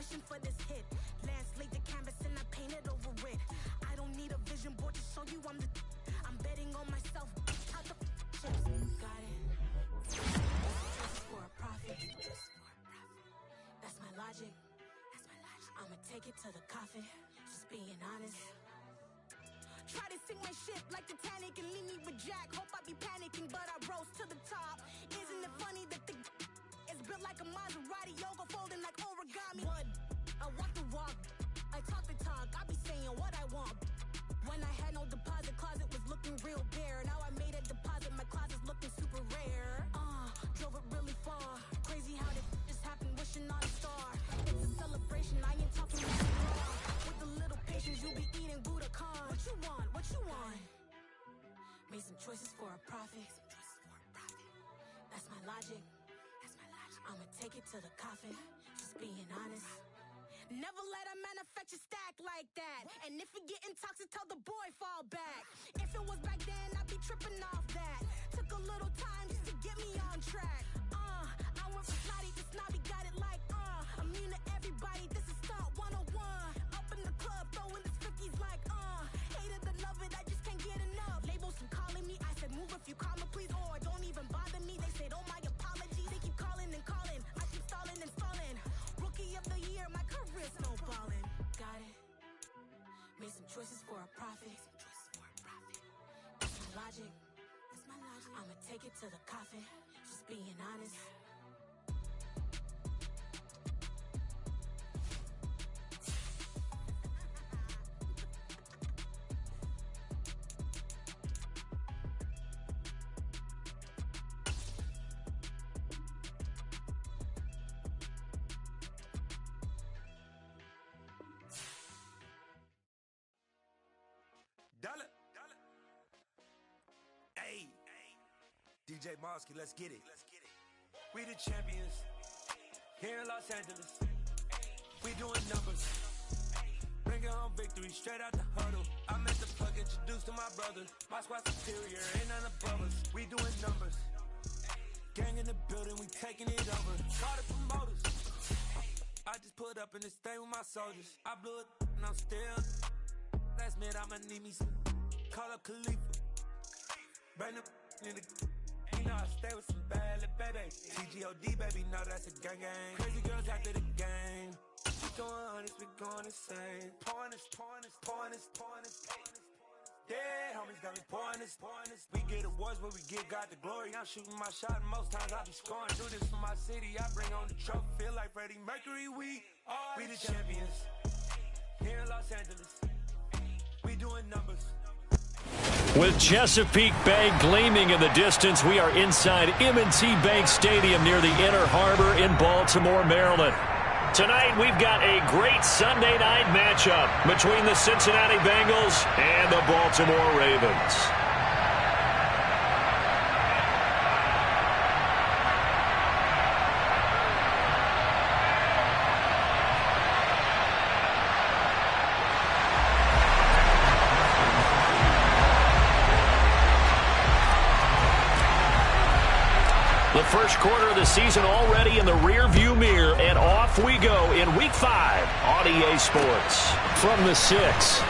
wishing for this hit. Lance laid the canvas and I painted over it. I don't need a vision board to show you I'm betting on myself. How the chips? Got it. Just for a profit. That's my logic. I'ma take it to the coffin. Just being honest. Try to sing my shit like Titanic and leave me with Jack. Hope I be panicking, but I rose to the top. Isn't it funny that the is built like a Maserati, yoga folding like origami? What? I walk the walk, I talk the talk. I be saying what I want. When I had no deposit, closet was looking real bare. Now I made a deposit, my closet's looking super rare. Drove it really far. Crazy how this just happened, wishing on a star. It's a celebration, I ain't talking about the with a little patience, you be eating Budokan. What you want? What you want? Made some choices for a profit. That's my logic. I'ma take it to the coffin. Just being honest. Never let a manufacture stack like that. And if it getting toxic, tell the boy fall back. If it was back then, I'd be tripping off that. Took a little time just to get me on track. I went from snotty to snobby, got it like immune to everybody, this is stunt 101. Up in the club, throwing the cookies like hate it or love it, I just can't get enough. Labels keep calling me, I said move if you call me please, or don't even bother me. They said oh my apologies, they keep calling and calling, I keep stalling and stalling. Rookie of the year, my career snowballing. Got it. Made some choices for a profit. That's my logic. I'ma take it to the coffin. Just being honest. Dollar. Hey, DJ Mosky, let's get it. We the champions here in Los Angeles. We doing numbers. Bringing home victory straight out the huddle. I met the plug, introduced to my brother. My squad superior, ain't none above us. We doing numbers. Gang in the building, we taking it over. Call the promoters. I just put up in this thing with my soldiers. I blew it and I'm still. Last minute I'ma need me some. Call up Khalifa. Bring up in the. You know I stay with some bad little baby. TGOD baby, know that's a gang gang. Crazy girls after the game. We going honest, we going insane. Pouring this. Yeah, homies got me pouring this. We get awards where we give God the glory. I'm shooting my shot and most times I be scoring. Do this for my city, I bring on the trophy. Feel like Freddie Mercury, we the champions. Here in Los Angeles, we doing numbers. With Chesapeake Bay gleaming in the distance, we are inside M&T Bank Stadium near the Inner Harbor in Baltimore, Maryland. Tonight, we've got a great Sunday night matchup between the Cincinnati Bengals and the Baltimore Ravens. The first quarter of the season already in the rear-view mirror, and off we go in Week 5 on EA Sports. From the 6.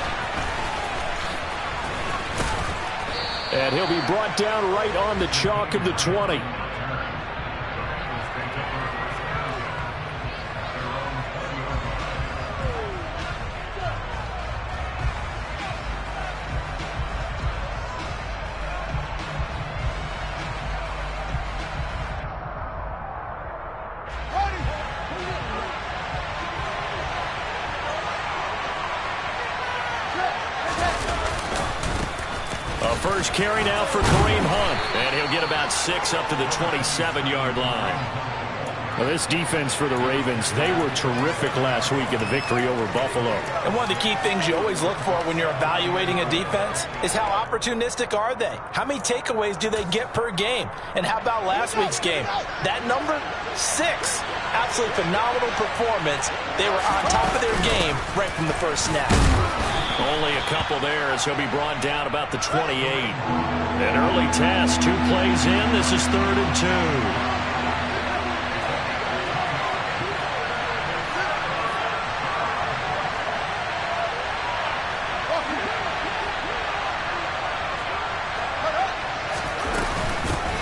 And he'll be brought down right on the chalk of the 20. First carry now for Kareem Hunt, and he'll get about 6 up to the 27-yard line. Well, this defense for the Ravens, they were terrific last week in the victory over Buffalo. And one of the key things you always look for when you're evaluating a defense is how opportunistic are they? How many takeaways do they get per game? And how about last week's game? That number, 6. Absolutely phenomenal performance. They were on top of their game right from the first snap. Only a couple there as he'll be brought down about the 28. An early test, 2 plays in. This is 3rd and 2.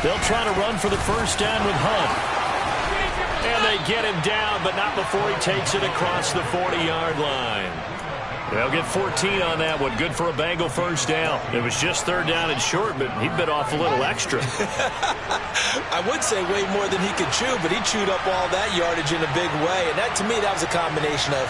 They'll try to run for the first down with Hunt. And they get him down, but not before he takes it across the 40-yard line. They'll get 14 on that one. Good for a Bengal first down. It was just third down and short, but he bit off a little extra. I would say way more than he could chew, but he chewed up all that yardage in a big way. And that, to me, that was a combination of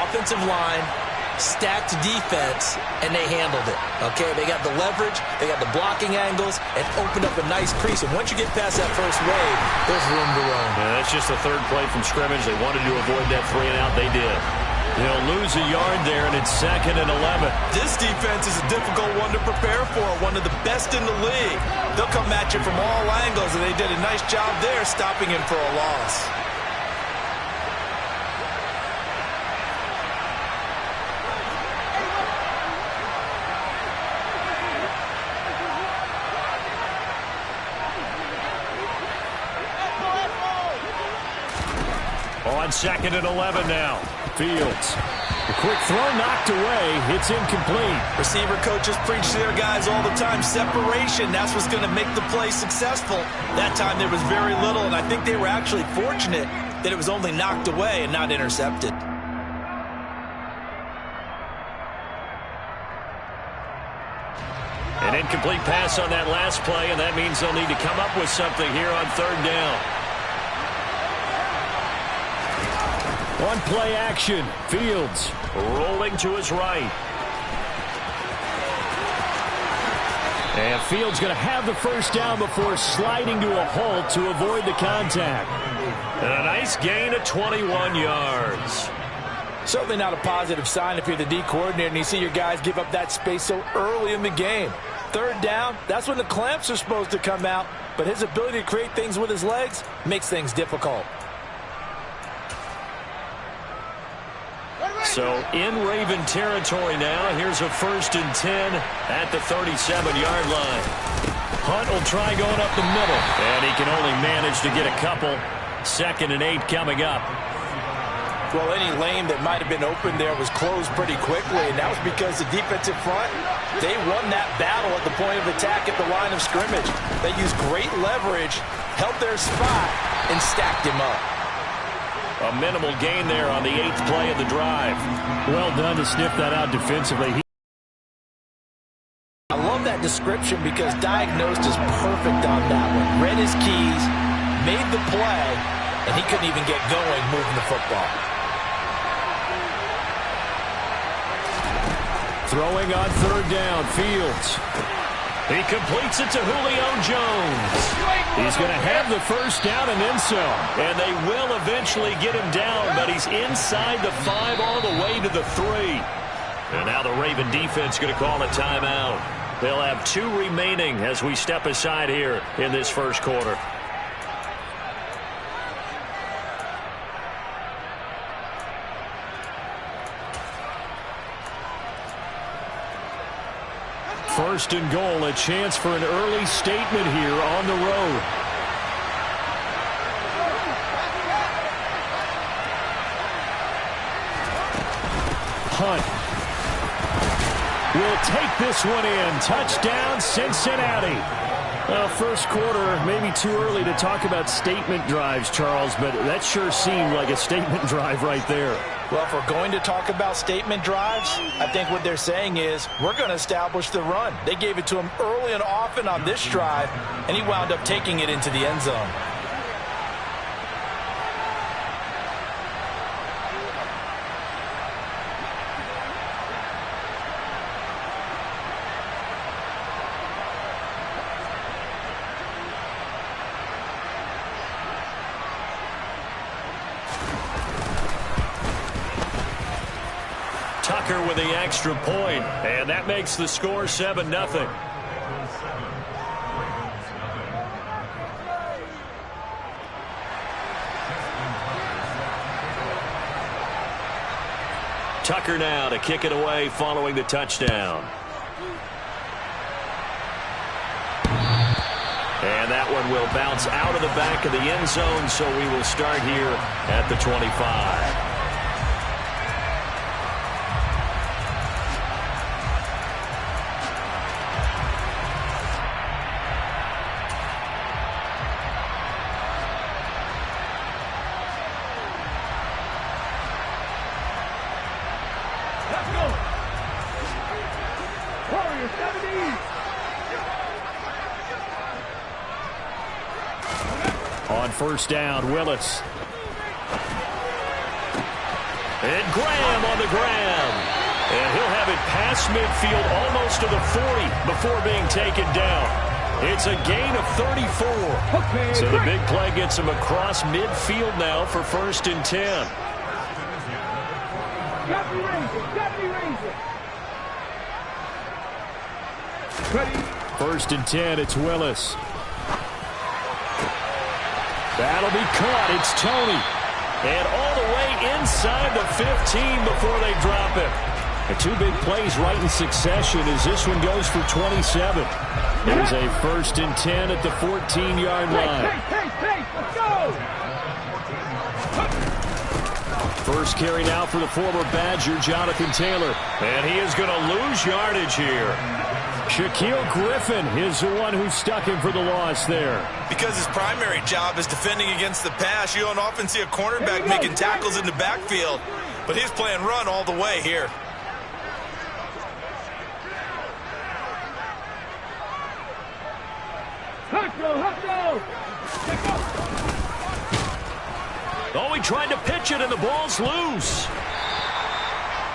offensive line, stacked defense, and they handled it. Okay, they got the leverage, they got the blocking angles, and opened up a nice crease. And once you get past that first wave, there's room to roam. Yeah, that's just the third play from scrimmage. They wanted to avoid that 3 and out. They did. They'll lose a yard there, and it's 2nd and 11. This defense is a difficult one to prepare for, one of the best in the league. They'll come at you from all angles, and they did a nice job there stopping him for a loss. On 2nd and 11 now. Fields. The quick throw knocked away. It's incomplete. Receiver coaches preach to their guys all the time. Separation, that's what's going to make the play successful. That time there was very little, and I think they were actually fortunate that it was only knocked away and not intercepted. An incomplete pass on that last play, and that means they'll need to come up with something here on 3rd down. One play action. Fields rolling to his right. And Fields going to have the first down before sliding to a halt to avoid the contact. And a nice gain of 21 yards. Certainly not a positive sign if you're the D coordinator and you see your guys give up that space so early in the game. 3rd down, that's when the clamps are supposed to come out. But his ability to create things with his legs makes things difficult. So in Raven territory now. Here's a 1st and 10 at the 37-yard line. Hunt will try going up the middle, and he can only manage to get a couple. 2nd and 8 coming up. Well, any lane that might have been open there was closed pretty quickly, and that was because the defensive front, they won that battle at the point of attack at the line of scrimmage. They used great leverage, held their spot, and stacked him up. A minimal gain there on the 8th play of the drive. Well done to sniff that out defensively. I love that description because diagnosed is perfect on that one. Read his keys, made the play, and he couldn't even get going moving the football. Throwing on 3rd down, Fields. He completes it to Julio Jones. He's going to have the first down and then some. And they will eventually get him down, but he's inside the 5 all the way to the 3. And now the Raven defense going to call a timeout. They'll have 2 remaining as we step aside here in this first quarter. First and goal, a chance for an early statement here on the road. Hunt will take this one in. Touchdown, Cincinnati. Well, first quarter, maybe too early to talk about statement drives, Charles, but that sure seemed like a statement drive right there. Well, if we're going to talk about statement drives, I think what they're saying is we're going to establish the run. They gave it to him early and often on this drive, and he wound up taking it into the end zone. Tucker with the extra point, and that makes the score 7-0. Tucker now to kick it away following the touchdown. And that one will bounce out of the back of the end zone, so we will start here at the 25. On first down, Willis. And Graham on the grab. And he'll have it past midfield almost to the 40 before being taken down. It's a gain of 34. So the big play gets him across midfield now for 1st and 10. First and 10, it's Willis. That'll be caught. It's Toney. And all the way inside the 15 before they drop it. And 2 big plays right in succession as this one goes for 27. There's a 1st and 10 at the 14-yard line. Let's go! First carry now for the former Badger, Jonathan Taylor. And he is going to lose yardage here. Shaquille Griffin is the one who stuck him for the loss there. Because his primary job is defending against the pass, you don't often see a cornerback making tackles in the backfield. But he's playing run all the way here. Oh, he tried to pitch it, and the ball's loose.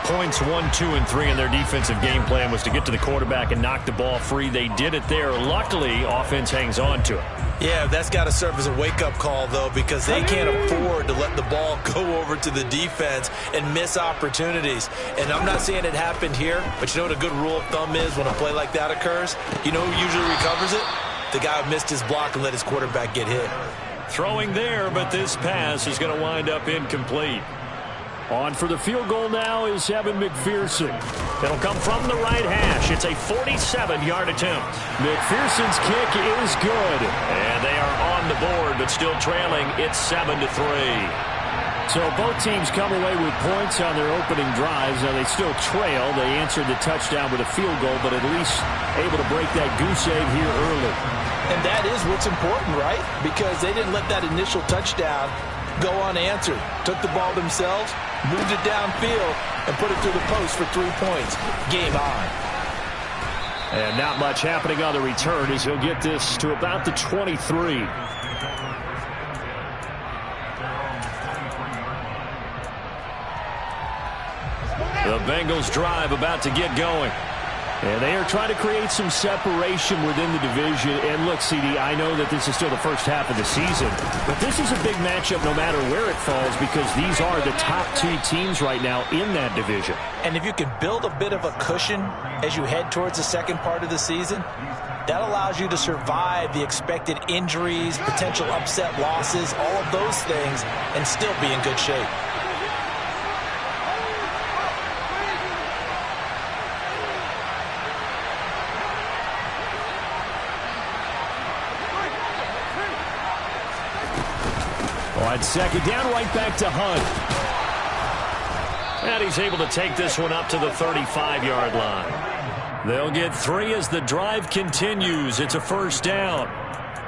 Points 1, 2, and 3 in their defensive game plan was to get to the quarterback and knock the ball free. They did it there. Luckily, offense hangs on to it. Yeah, that's got to serve as a wake-up call, though, because they can't afford to let the ball go over to the defense and miss opportunities. And I'm not saying it happened here, but you know what a good rule of thumb is when a play like that occurs? You know who usually recovers it? The guy who missed his block and let his quarterback get hit. Throwing there, but this pass is going to wind up incomplete. On for the field goal now is Evan McPherson. It'll come from the right hash. It's a 47-yard attempt. McPherson's kick is good. And they are on the board, but still trailing. It's 7-3. So both teams come away with points on their opening drives. Now they still trail. They answered the touchdown with a field goal, but at least able to break that goose egg here early. And that is what's important, right? Because they didn't let that initial touchdown go unanswered. Took the ball themselves, moved it downfield, and put it through the post for 3 points. Game on. And not much happening on the return as he'll get this to about the 23. The Bengals drive about to get going. And they are trying to create some separation within the division. And look, CD, I know that this is still the first half of the season, but this is a big matchup no matter where it falls because these are the top 2 teams right now in that division. And if you can build a bit of a cushion as you head towards the second part of the season, that allows you to survive the expected injuries, potential upset losses, all of those things, and still be in good shape. On second down, right back to Hunt. And he's able to take this one up to the 35-yard line. They'll get 3 as the drive continues. It's a first down.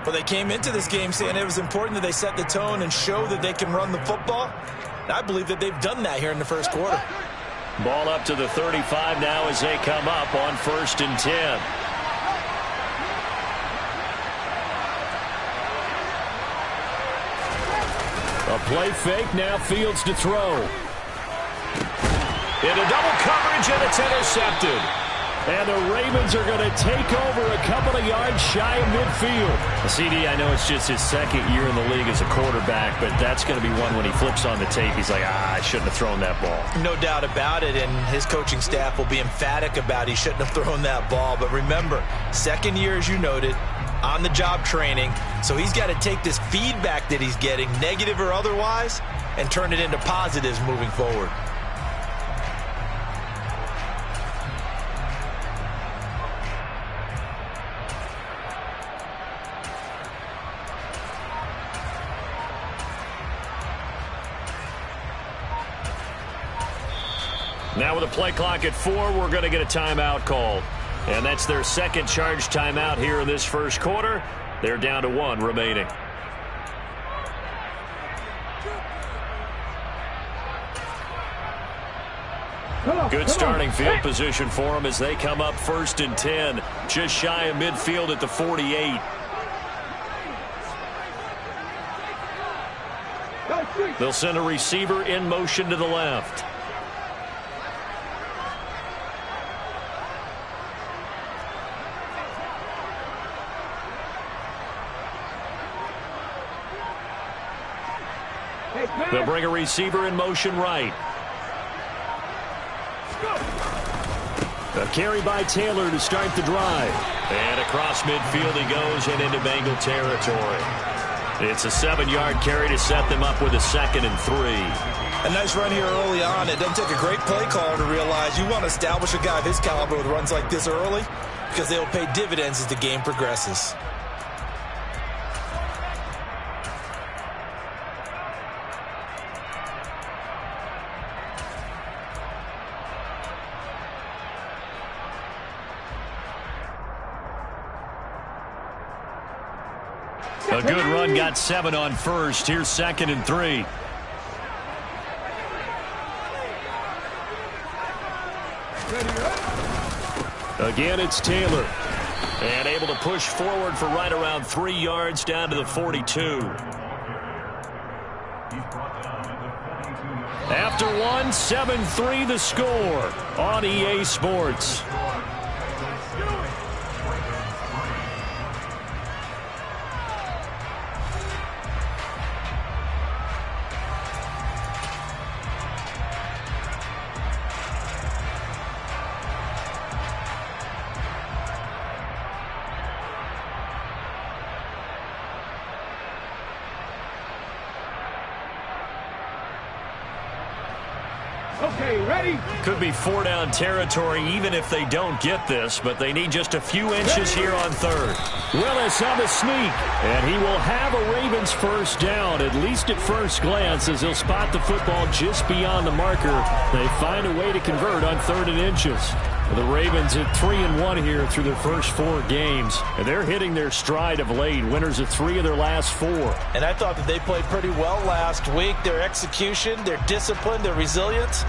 Well, they came into this game saying it was important that they set the tone and show that they can run the football. I believe that they've done that here in the first quarter. Ball up to the 35 now as they come up on 1st and 10. A play fake, now Fields to throw. Into double coverage, and it's intercepted. And the Ravens are going to take over a couple of yards shy of midfield. CD, I know it's just his second year in the league as a quarterback, but that's going to be one when he flips on the tape. He's like, I shouldn't have thrown that ball. No doubt about it, and his coaching staff will be emphatic about he shouldn't have thrown that ball. But remember, second year, as you noted, on-the-job training, so he's got to take this feedback that he's getting, negative or otherwise, and turn it into positives moving forward. Now with a play clock at 4, we're going to get a timeout called. And that's their second charge timeout here in this first quarter. They're down to 1 remaining. Good starting field position for them as they come up 1st and 10. Just shy of midfield at the 48. They'll send a receiver in motion to the left. They'll bring a receiver in motion right. A carry by Taylor to start the drive. And across midfield he goes and into Bengal territory. It's a 7-yard carry to set them up with a 2nd and 3. A nice run here early on. It doesn't take a great play caller to realize you want to establish a guy of his caliber with runs like this early because they will pay dividends as the game progresses. A good run, got 7 on first. Here's 2nd and 3. Again, it's Taylor. And able to push forward for right around 3 yards down to the 42. After one, 7-3 the score on EA Sports. Could be 4-down territory even if they don't get this, but they need just a few inches here on 3rd. Willis on the sneak, and he will have a Ravens first down, at least at first glance, as he'll spot the football just beyond the marker. They find a way to convert on 3rd and inches. The Ravens at 3-1 here through their first 4 games, and they're hitting their stride of late. Winners of 3 of their last 4. And I thought that they played pretty well last week. Their execution, their discipline, their resilience,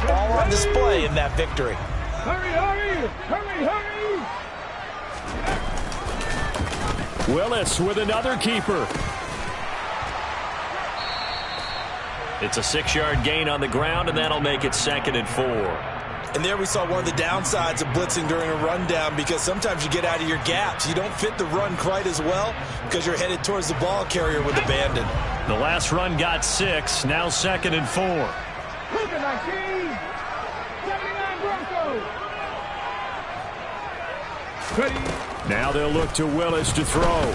all on display in that victory. Hurry, hurry! Hurry, hurry! Willis with another keeper. It's a 6-yard gain on the ground, and that'll make it 2nd and 4. And there we saw one of the downsides of blitzing during a rundown, because sometimes you get out of your gaps. You don't fit the run quite as well because you're headed towards the ball carrier with abandon. The last run got 6, now 2nd and 4. Cougar 19, 79 Broncos. Ready. Now they'll look to Willis to throw.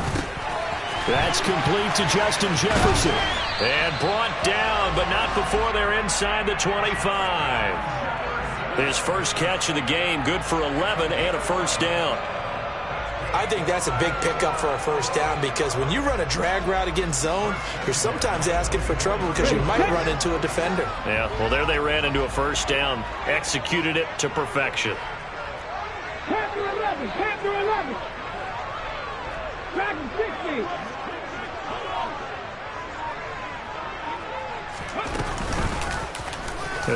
That's complete to Justin Jefferson. And brought down, but not before they're inside the 25. His first catch of the game, good for 11 and a first down. I think that's a big pickup for a first down, because when you run a drag route against zone, you're sometimes asking for trouble because you might run into a defender. Yeah, well, there they ran into a first down, executed it to perfection. Panther 11, Panther 11. Dragon 60.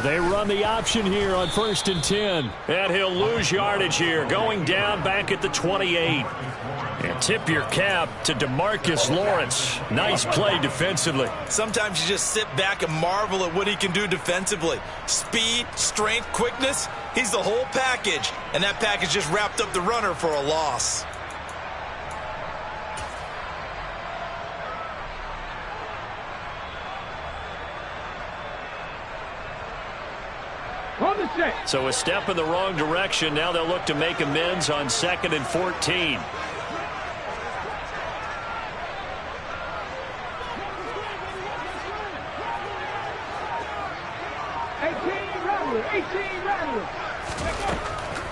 They run the option here on 1st and 10. And he'll lose yardage here, going down back at the 28. And tip your cap to DeMarcus Lawrence. Nice play defensively. Sometimes you just sit back and marvel at what he can do defensively. Speed, strength, quickness, he's the whole package. And that package just wrapped up the runner for a loss. So a step in the wrong direction. Now they'll look to make amends on 2nd and 14.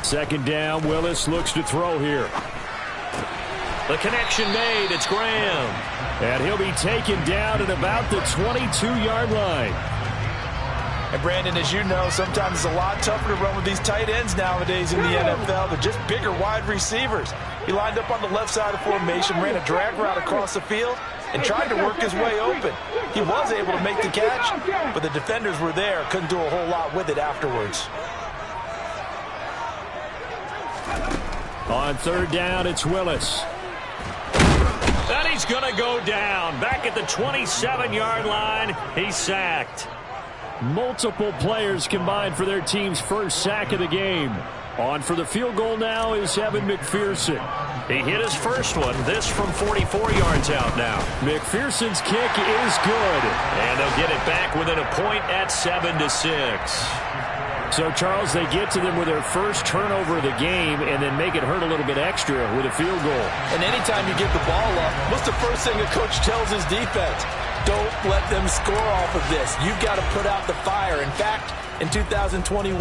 Second down, Willis looks to throw here. The connection made, it's Graham. And he'll be taken down at about the 22-yard line. And Brandon, as you know, sometimes it's a lot tougher to run with these tight ends nowadays in the NFL. They're just bigger wide receivers. He lined up on the left side of formation, ran a drag route across the field, and tried to work his way open. He was able to make the catch, but the defenders were there. Couldn't do a whole lot with it afterwards. On 3rd down, it's Willis. And he he's going to go down. Back at the 27-yard line, he's sacked. Multiple players combined for their team's first sack of the game. On for the field goal now is Evan McPherson. He hit his first one, this from 44 yards out now. McPherson's kick is good. And they'll get it back within a point at 7-6. So, Charles, they get to them with their first turnover of the game and then make it hurt a little bit extra with a field goal. And anytime you get the ball up, what's the first thing a coach tells his defense? Don't let them score off of this. You've got to put out the fire. In fact, in 2021,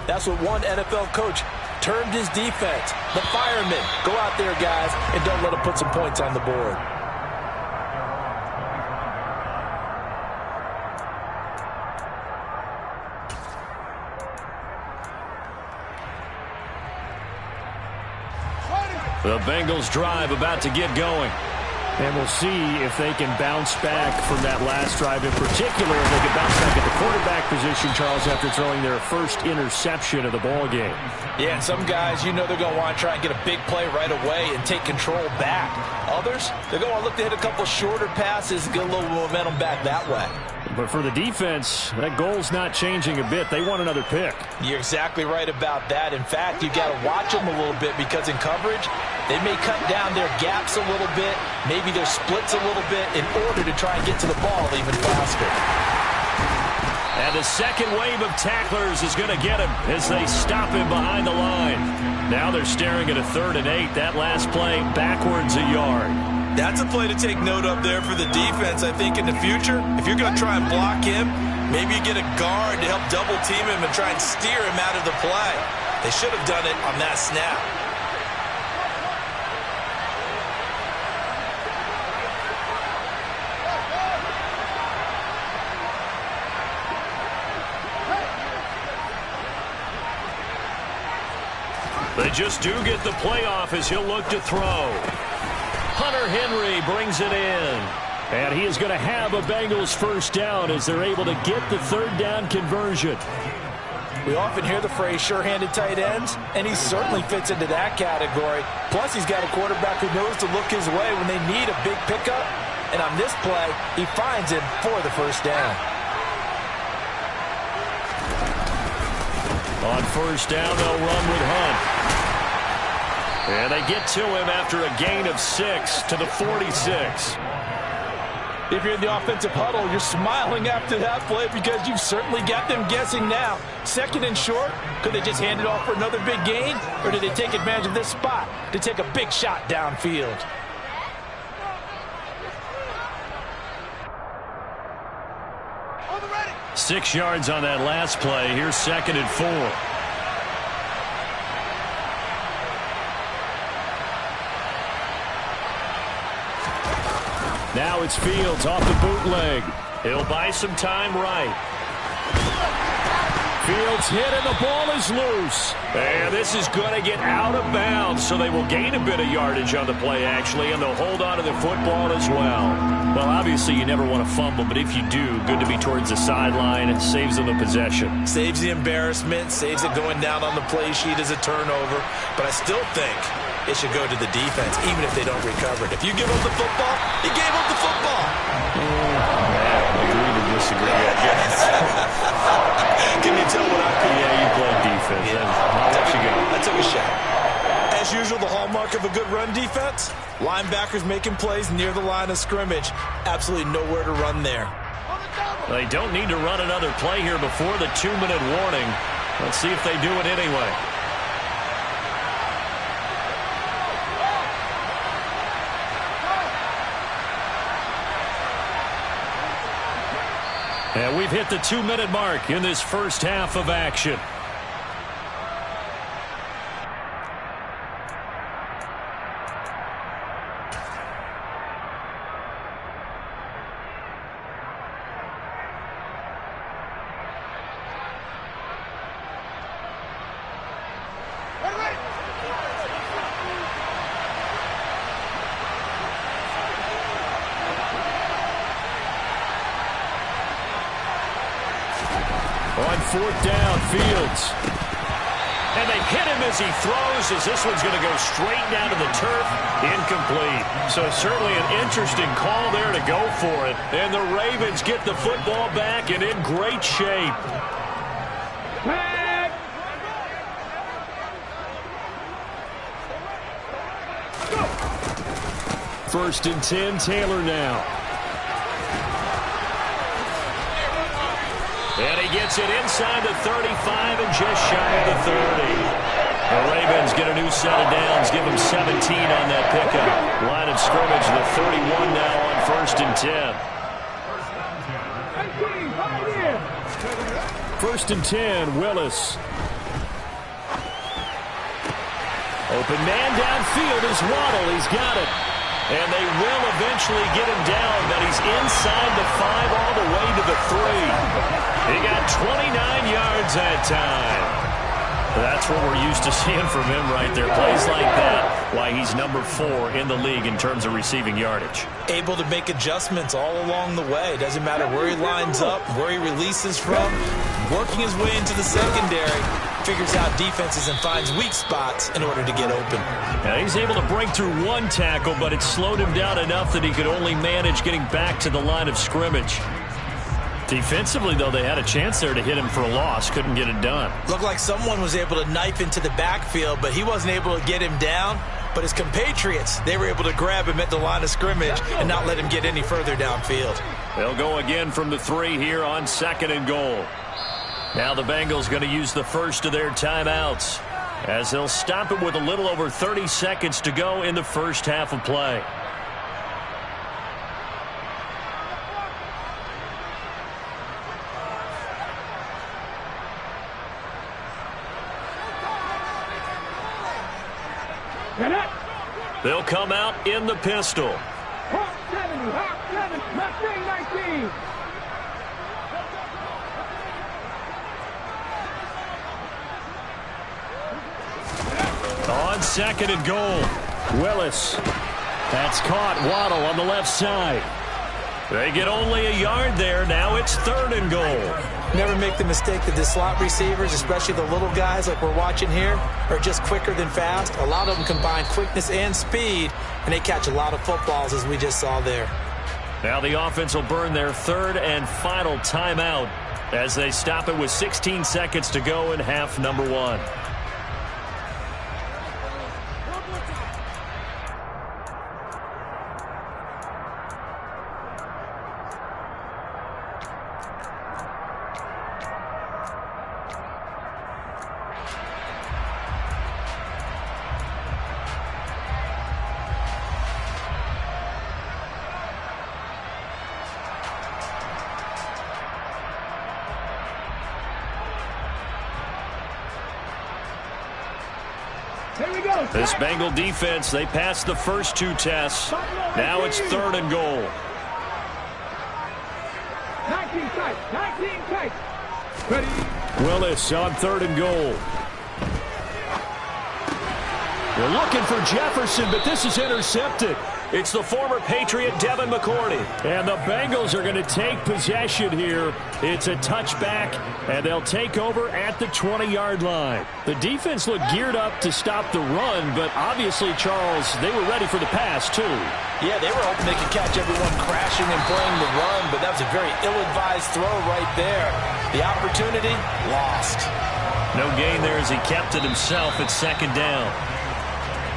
that's what one NFL coach termed his defense. The firemen. Go out there, guys, and don't let them put some points on the board. The Bengals drive about to get going. And we'll see if they can bounce back from that last drive in particular. If they can bounce back at the quarterback position, Charles, after throwing their first interception of the ball game. Yeah, and some guys, you know they're going to want to try and get a big play right away and take control back. Others, they're going to look to hit a couple shorter passes and get a little momentum back that way. But for the defense, that goal's not changing a bit. They want another pick. You're exactly right about that. In fact, you got to watch them a little bit because in coverage, they may cut down their gaps a little bit, maybe their splits a little bit in order to try and get to the ball even faster. And the second wave of tacklers is going to get him as they stop him behind the line. Now they're staring at a 3rd and 8. That last play backwards a yard. That's a play to take note of there for the defense. I think in the future, if you're going to try and block him, maybe you get a guard to help double team him and try and steer him out of the play. They should have done it on that snap. They just do get the playoff as he'll look to throw. Hunter Henry brings it in. And he is going to have a Bengals first down as they're able to get the 3rd down conversion. We often hear the phrase sure-handed tight ends, and he certainly fits into that category. Plus, he's got a quarterback who knows to look his way when they need a big pickup. And on this play, he finds him for the first down. On first down, they'll run with Hunt. And they get to him after a gain of 6 to the 46. If you're in the offensive huddle, you're smiling after that play because you've certainly got them guessing now. 2nd and short, could they just hand it off for another big gain? Or did they take advantage of this spot to take a big shot downfield? On the ready. 6 yards on that last play. Here's 2nd and 4. Now it's Fields off the bootleg. He'll buy some time right. Fields hit and the ball is loose. And this is going to get out of bounds, so they will gain a bit of yardage on the play, actually, and they'll hold on to the football as well. Well, obviously you never want to fumble, but if you do, good to be towards the sideline. It saves them the possession. Saves the embarrassment, saves it going down on the play sheet as a turnover. But I still think it should go to the defense, even if they don't recover it. If you give up the football, you gave up the football. Agree to disagree, I guess. Can you tell what I think? Yeah, you play defense. Yeah. I'll let you go. I took a shot. As usual, the hallmark of a good run defense, linebackers making plays near the line of scrimmage. Absolutely nowhere to run there. They don't need to run another play here before the 2-minute warning. Let's see if they do it anyway. And we've hit the 2-minute mark in this first half of action. On 4th down, Fields. And they hit him as he throws, as this one's going to go straight down to the turf. Incomplete. So certainly an interesting call there to go for it. And the Ravens get the football back and in great shape. Tag. Go. 1st and 10, Taylor now. And he gets it inside the 35 and just shy of the 30. The Ravens get a new set of downs, give them 17 on that pickup. Line of scrimmage, the 31 now on 1st and 10. 1st and 10, Willis. Open man downfield is Waddle. He's got it. And they will eventually get him down, but he's inside the 5 all the way to the 3. He got 29 yards that time. That's what we're used to seeing from him right there. Plays like that, why he's number 4 in the league in terms of receiving yardage. Able to make adjustments all along the way. Doesn't matter where he lines up, where he releases from. Working his way into the secondary. Figures out defenses and finds weak spots in order to get open. Now he's able to break through one tackle, but it slowed him down enough that he could only manage getting back to the line of scrimmage. Defensively, though, they had a chance there to hit him for a loss. Couldn't get it done. Looked like someone was able to knife into the backfield, but he wasn't able to get him down. But his compatriots, they were able to grab him at the line of scrimmage and not let him get any further downfield. They'll go again from the 3 here on 2nd and goal. Now the Bengals going to use the first of their timeouts as they'll stop it with a little over 30 seconds to go in the first half of play. They'll come out in the pistol. Hawk 70, Hawk 7, Mustang 19. On 2nd and goal, Willis. That's caught. Waddle on the left side. They get only a yard there. Now it's 3rd and goal. Never make the mistake that the slot receivers, especially the little guys like we're watching here, are just quicker than fast. A lot of them combine quickness and speed, and they catch a lot of footballs, as we just saw there. Now the offense will burn their 3rd and final timeout as they stop it with 16 seconds to go in half number 1. This Bengal defense, they passed the first 2 tests. Now it's 3rd and goal. 19 tight, 19 tight. Ready. Willis on 3rd and goal. They're looking for Jefferson, but this is intercepted. It's the former Patriot Devin McCourty. And the Bengals are going to take possession here. It's a touchback, and they'll take over at the 20-yard line. The defense looked geared up to stop the run, but obviously, Charles, they were ready for the pass, too. Yeah, they were hoping they could catch everyone crashing and playing the run, but that was a very ill-advised throw right there. The opportunity, lost. No gain there as he kept it himself at 2nd down.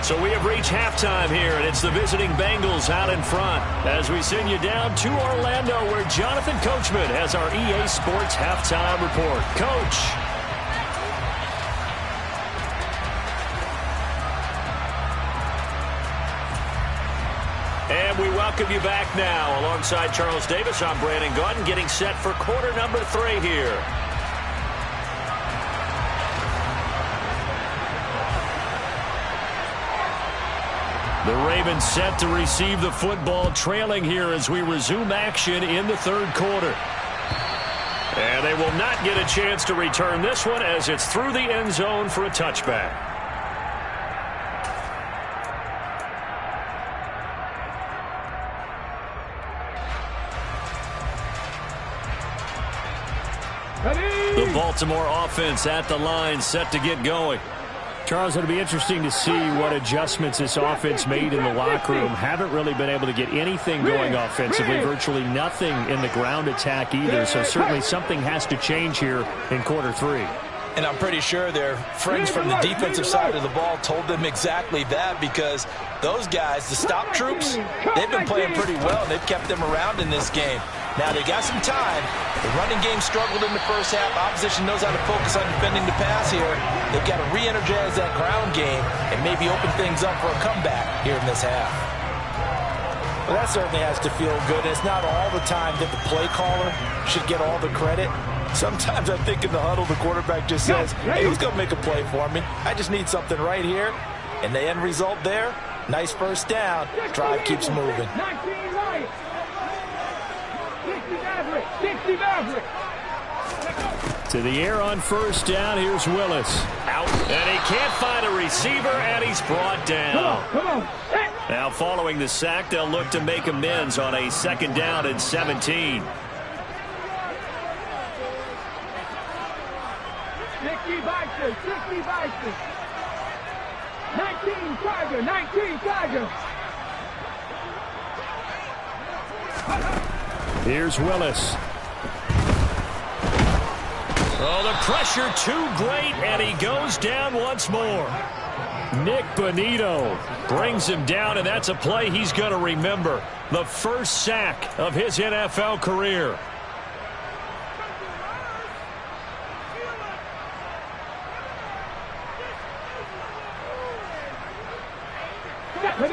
So we have reached halftime here, and it's the visiting Bengals out in front as we send you down to Orlando, where Jonathan Coachman has our EA Sports halftime report. Coach. And we welcome you back now. Alongside Charles Davis, I'm Brandon Gaudin, getting set for quarter number 3 here. The Ravens set to receive the football, trailing here as we resume action in the 3rd quarter. And they will not get a chance to return this one as it's through the end zone for a touchback. The The Baltimore offense at the line, set to get going. Charles, it'll be interesting to see what adjustments this offense made in the locker room. Haven't really been able to get anything going offensively, virtually nothing in the ground attack either. So certainly something has to change here in quarter 3. And I'm pretty sure their friends from the defensive side of the ball told them exactly that, because those guys, the stop troops, they've been playing pretty well. They've kept them around in this game. Now, they got some time. The running game struggled in the first half. Opposition knows how to focus on defending the pass here. They've got to re-energize that ground game and maybe open things up for a comeback here in this half. Well, that certainly has to feel good. It's not all the time that the play caller should get all the credit. Sometimes I think in the huddle, the quarterback just says, hey, who's going to make a play for me? I just need something right here. And the end result there, nice first down. Drive keeps moving. 19 right. 60 Maverick. To the air on first down. Here's Willis. Out. And he can't find a receiver, and he's brought down. Come on. Now, following the sack, they'll look to make amends on a 2nd down and 17. 60 Bison. 19 Tiger. 19 Tiger. Here's Willis. Oh, the pressure too great, and he goes down once more. Nick Bonito Brings him down, and that's a play he's going to remember. The first sack of his NFL career.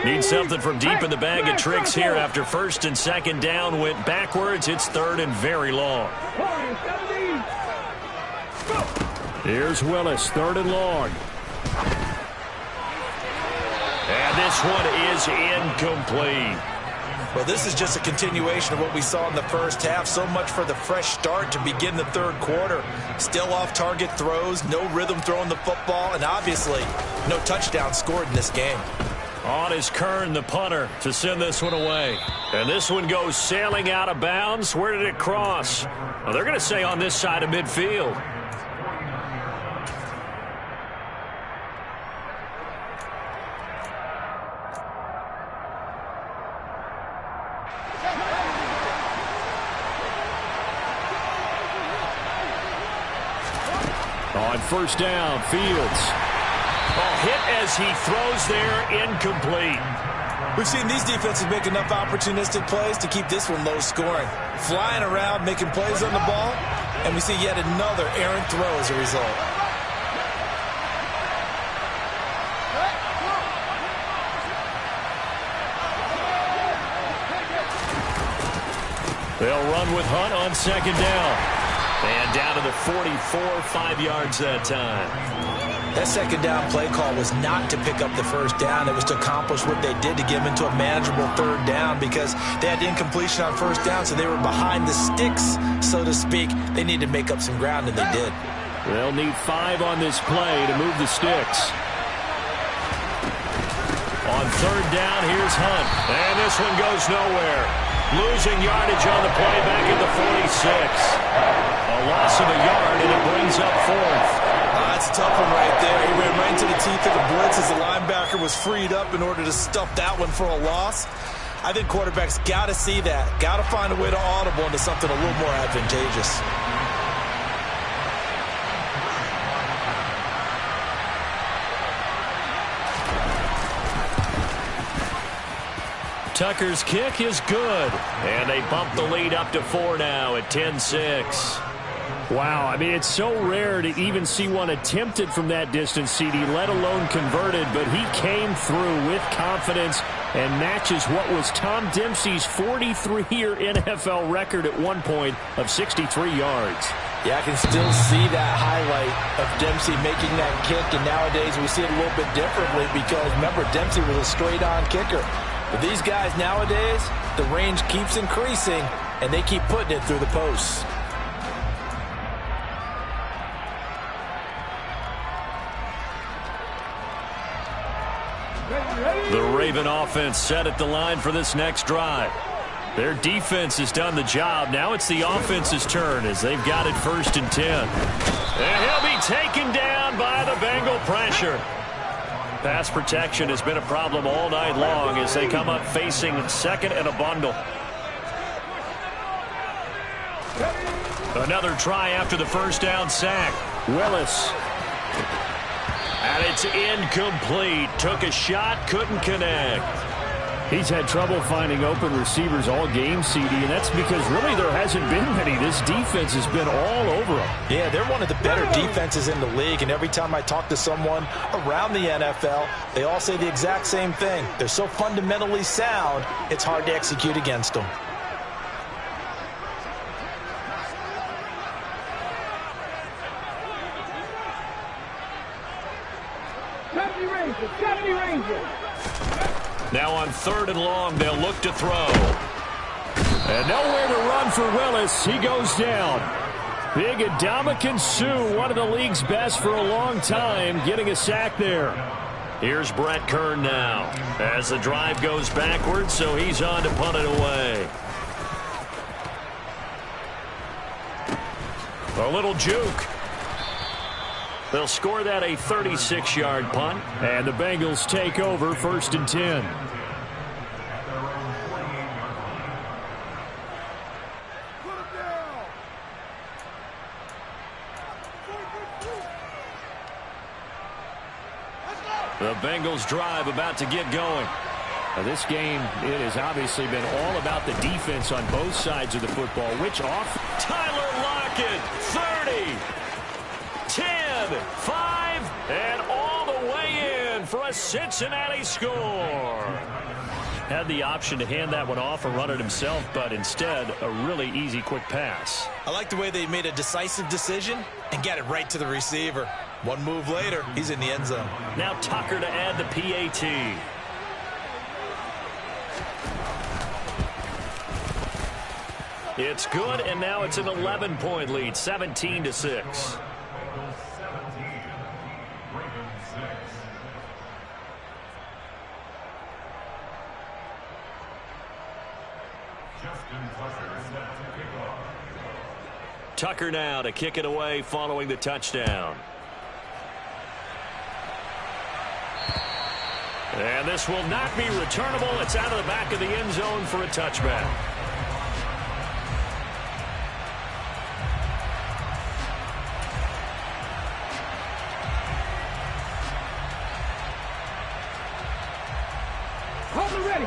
Need something from deep in the bag of tricks here after 1st and 2nd down went backwards. It's 3rd and very long. Here's Willis, 3rd and long. And this one is incomplete. Well, this is just a continuation of what we saw in the first half. So much for the fresh start to begin the 3rd quarter. Still off-target throws, no rhythm throwing the football, and obviously no touchdown scored in this game. On is Kern, the punter, to send this one away. And this one goes sailing out of bounds. Where did it cross? Well, they're going to say on this side of midfield. On first down, Fields. Hit as he throws there, incomplete. We've seen these defenses make enough opportunistic plays to keep this one low scoring. Flying around, making plays on the ball, and we see yet another errant throw as a result. They'll run with Hunt on 2nd down. And down to the 44, 5 yards that time. That 2nd down play call was not to pick up the 1st down. It was to accomplish what they did to get them into a manageable 3rd down, because they had incompletion on 1st down, so they were behind the sticks, so to speak. They needed to make up some ground, and they did. They'll need 5 on this play to move the sticks. On 3rd down, here's Hunt. And this one goes nowhere. Losing yardage on the play back at the 46. A loss of a yard, and it brings up 4th. That's a tough one right there. He ran right into the teeth of the blitz as the linebacker was freed up in order to stuff that one for a loss. I think quarterbacks got to see that. Got to find a way to audible into something a little more advantageous. Tucker's kick is good. And they bump the lead up to 4 now at 10-6. Wow, I mean, it's so rare to even see one attempted from that distance, CD, let alone converted, but he came through with confidence and matches what was Tom Dempsey's 43-year NFL record at one point of 63 yards. Yeah, I can still see that highlight of Dempsey making that kick, and nowadays we see it a little bit differently because, remember, Dempsey was a straight-on kicker. But these guys nowadays, the range keeps increasing, and they keep putting it through the posts. The Raven offense set at the line for this next drive. Their defense has done the job. Now it's the offense's turn as they've got it 1st and 10. And he'll be taken down by the Bengal pressure. Pass protection has been a problem all night long as they come up facing 2nd and a bundle. Another try after the 1st down sack. Willis. And it's incomplete. Took a shot, couldn't connect. He's had trouble finding open receivers all game, CD, and that's because really there hasn't been many. This defense has been all over them. Yeah, they're one of the better defenses in the league, and every time I talk to someone around the NFL, they all say the exact same thing. They're so fundamentally sound, it's hard to execute against them. Now on 3rd and long, they'll look to throw. And nowhere to run for Willis. He goes down. Big Ndamukong Suh, one of the league's best for a long time, getting a sack there. Here's Brett Kern now as the drive goes backwards, so he's on to punt it away. A little juke. They'll score that a 36-yard punt. And the Bengals take over 1st and 10. The Bengals drive about to get going. Now this game, it has obviously been all about the defense on both sides of the football. Which off? Tyler Lockett, 30. 10, 5, and all the way in for a Cincinnati score. Had the option to hand that one off or run it himself, but instead, a really easy, quick pass. I like the way they made a decisive decision and got it right to the receiver. One move later, he's in the end zone. Now Tucker to add the PAT. It's good, and now it's an 11-point lead, 17-6. Tucker now to kick it away following the touchdown. And this will not be returnable. It's out of the back of the end zone for a touchback.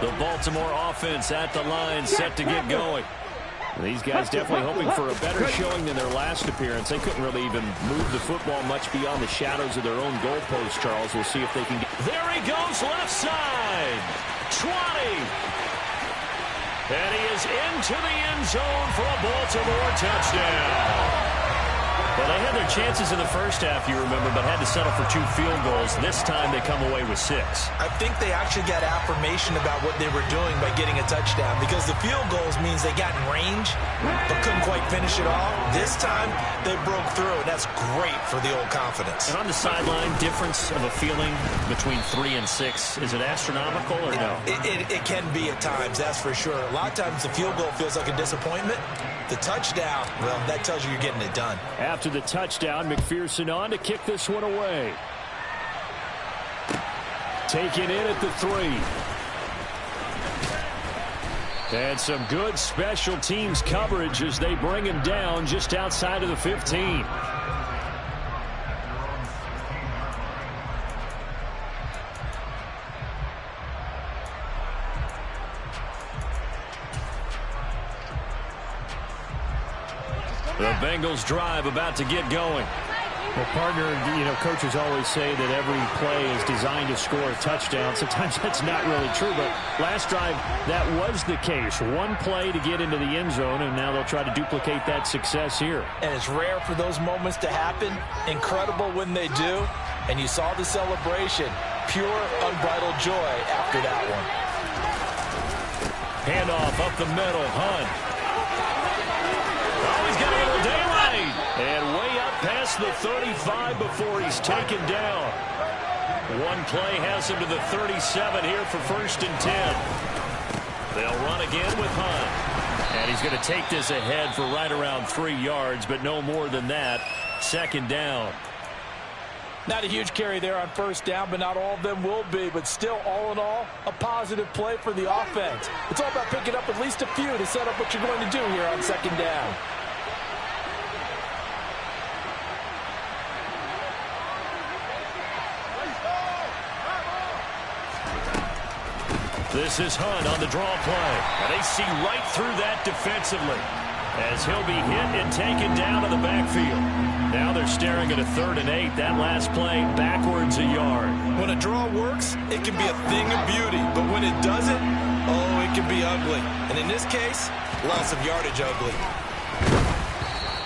The Baltimore offense at the line, set to get going. These guys definitely hoping for a better showing than their last appearance. They couldn't really even move the football much beyond the shadows of their own goalpost, Charles. We'll see if they can get... There he goes, left side. 20. And he is into the end zone for a Baltimore touchdown. Well, they had their chances in the first half, you remember, but had to settle for 2 field goals. This time they come away with 6. I think they actually got affirmation about what they were doing by getting a touchdown, because the field goals means they got in range but couldn't quite finish it off. This time they broke through, and that's great for the old confidence. And on the sideline, difference of a feeling between 3 and 6, is it astronomical or no? It can be at times, that's for sure. A lot of times the field goal feels like a disappointment. The touchdown, well, that tells you you're getting it done. After the touchdown, McPherson on to kick this one away. Taken in at the 3. And some good special teams coverage as they bring him down just outside of the 15. The Bengals drive about to get going. Well, partner, coaches always say that every play is designed to score a touchdown. Sometimes that's not really true, but last drive, that was the case. One play to get into the end zone, and now they'll try to duplicate that success here. And it's rare for those moments to happen. Incredible when they do. And you saw the celebration. Pure, unbridled joy after that one. Handoff up the middle, Hunt. Oh, he's got a little daylight. And way up past the 35 before he's taken down. One play has him to the 37 here for 1st and 10. They'll run again with Hunt. And he's going to take this ahead for right around 3 yards, but no more than that. Second down. Not a huge carry there on first down, but not all of them will be. But still, all in all, a positive play for the offense. It's all about picking up at least a few to set up what you're going to do here on second down. This is Hunt on the draw play. And they see right through that defensively as he'll be hit and taken down to the backfield. Now they're staring at a 3rd and 8. That last play backwards a yard. When a draw works, it can be a thing of beauty. But when it doesn't, oh, it can be ugly. And in this case, loss of yardage ugly.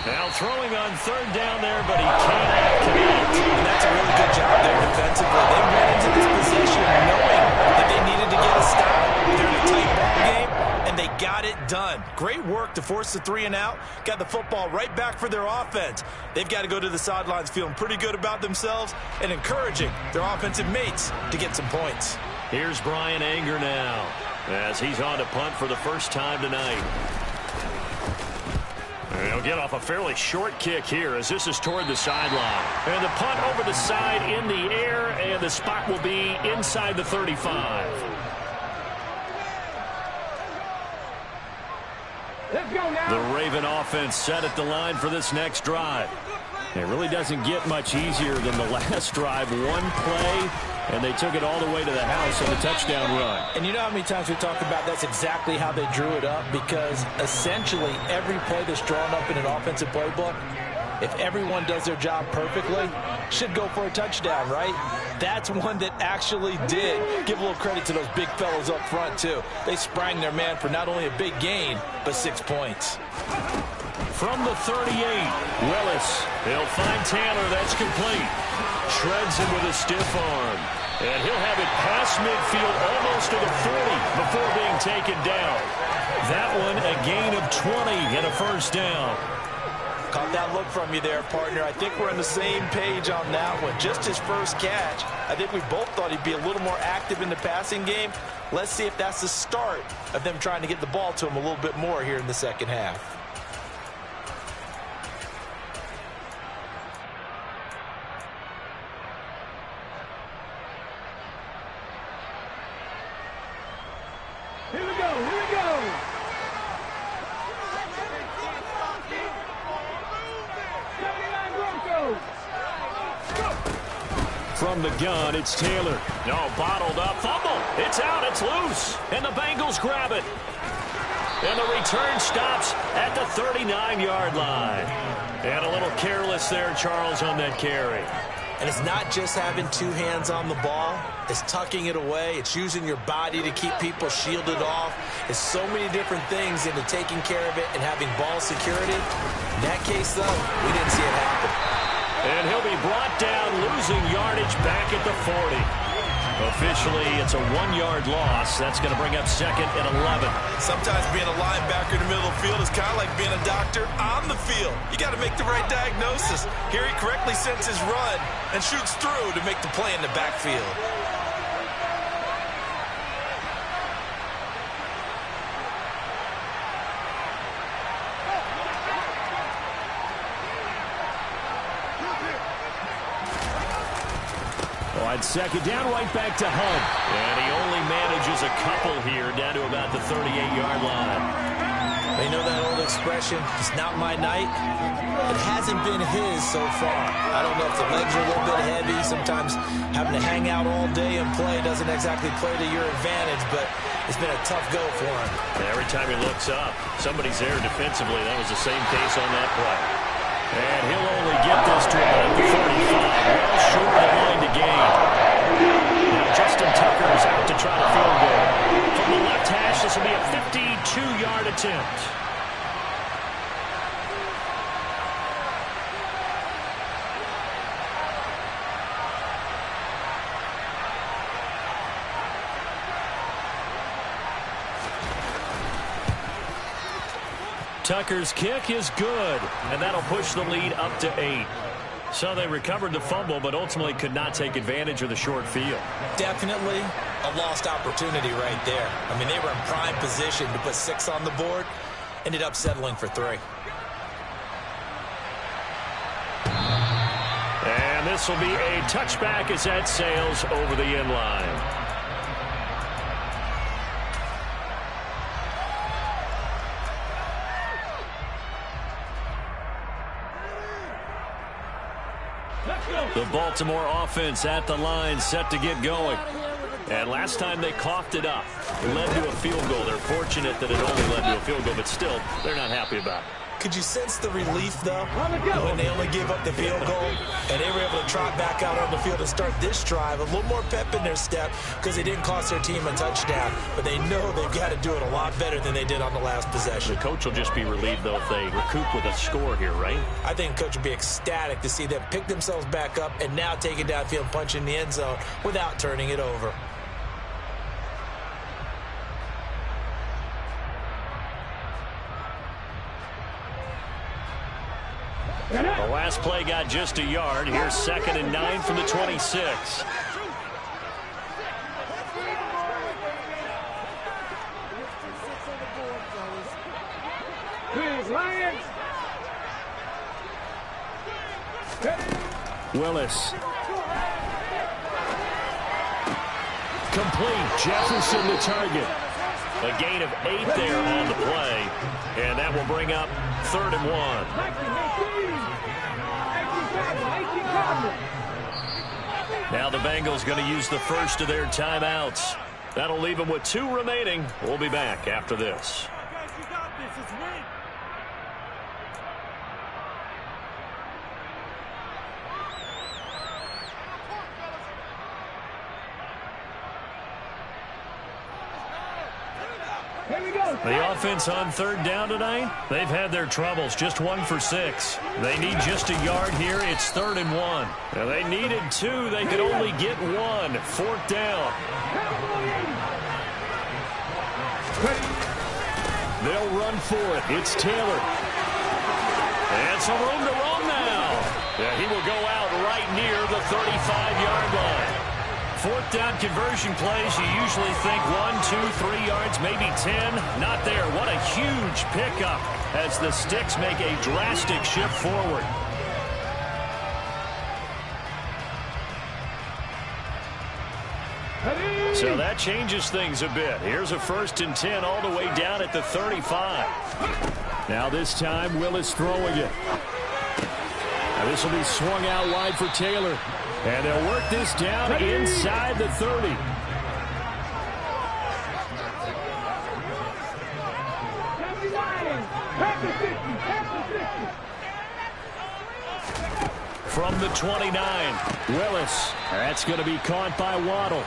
Now throwing on 3rd down there, but he can't connect. And that's a really good job there defensively. They went into this position knowing that they needed to get a stop. They're in a tight ball game, and they got it done. Great work to force the 3 and out. Got the football right back for their offense. They've got to go to the sidelines feeling pretty good about themselves and encouraging their offensive mates to get some points. Here's Brian Anger now as he's on to punt for the first time tonight. They'll get off a fairly short kick here as this is toward the sideline. And the punt over the side in the air, and the spot will be inside the 35. Let's go now. The Raven offense set at the line for this next drive. It really doesn't get much easier than the last drive. One play, and they took it all the way to the house on the touchdown run. And you know how many times we talked about that's exactly how they drew it up? Because essentially every play that's drawn up in an offensive playbook, if everyone does their job perfectly, should go for a touchdown, right? That's one that actually did. Give a little credit to those big fellows up front, too. They sprang their man for not only a big gain, but 6 points. From the 38, Willis. He'll find Taylor. That's complete. Shreds him with a stiff arm. And he'll have it past midfield almost to the 40 before being taken down. That one a gain of 20 and a first down. Caught that look from you there, partner. I think we're on the same page on that one. Just his first catch. I think we both thought he'd be a little more active in the passing game. Let's see if that's the start of them trying to get the ball to him a little bit more here in the second half. Here we go, here we go. From the gun, it's Taylor. No, bottled up. Fumble. It's out. It's loose. And the Bengals grab it. And the return stops at the 39-yard line. And a little careless there, Charles, on that carry. And it's not just having 2 hands on the ball. It's tucking it away. It's using your body to keep people shielded off. It's so many different things into taking care of it and having ball security. In that case, though, we didn't see it happen. And he'll be brought down, losing yardage back at the 40. Officially, it's a 1-yard loss. That's going to bring up 2nd and 11. Sometimes being a linebacker in the middle of the field is kind of like being a doctor on the field. You got to make the right diagnosis. Here he correctly sends his run and shoots through to make the play in the backfield. On second down, right back to Hunt. And he only manages a couple here, down to about the 38-yard line. They know that old expression, it's not my night. It hasn't been his so far. I don't know if the legs are a little bit heavy. Sometimes having to hang out all day and play doesn't exactly play to your advantage, but it's been a tough go for him. Every time he looks up, somebody's there defensively. That was the same case on that play. And he'll only get this to about the 45, well short of the line to gain. Now Justin Tucker is out to try to field goal. From the left hash, this will be a 52-yard attempt. Tucker's kick is good, and that'll push the lead up to 8. So they recovered the fumble, but ultimately could not take advantage of the short field. Definitely a lost opportunity right there. I mean, they were in prime position to put 6 on the board. Ended up settling for 3. And this will be a touchback as that sails over the end line. The Baltimore offense at the line, set to get going. And last time they coughed it up, led to a field goal. They're fortunate that it only led to a field goal, but still, they're not happy about it. Could you sense the relief, though, when they only gave up the field goal and they were able to trot back out on the field and start this drive? A little more pep in their step because they didn't cost their team a touchdown, but they know they've got to do it a lot better than they did on the last possession. The coach will just be relieved, though, if they recoup with a score here, right? I think the coach will be ecstatic to see them pick themselves back up and now take it downfield and punch in the end zone without turning it over. The last play got just a yard. Here's 2nd and 9 from the 26. Willis. Complete. Jefferson the target. A gain of 8 there on the play. And that will bring up 3rd and 1. Now the Bengals going to use the first of their timeouts. That'll leave them with 2 remaining. We'll be back after this. The offense on 3rd down tonight, they've had their troubles. Just 1 for 6. They need just a yard here. It's 3rd and 1. Now they needed 2. They could only get 1. 4th down. They'll run for it. It's Taylor. And some room to roam now. Yeah, he will go out right near the 35-yard line. 4th down conversion plays, you usually think 1, 2, 3 yards, maybe 10. Not there. What a huge pickup as the Sticks make a drastic shift forward. So that changes things a bit. Here's a 1st and 10 all the way down at the 35. Now this time, Willis throwing it. Now this will be swung out wide for Taylor. And they'll work this down inside the 30. From the 29, Willis. That's going to be caught by Waddle.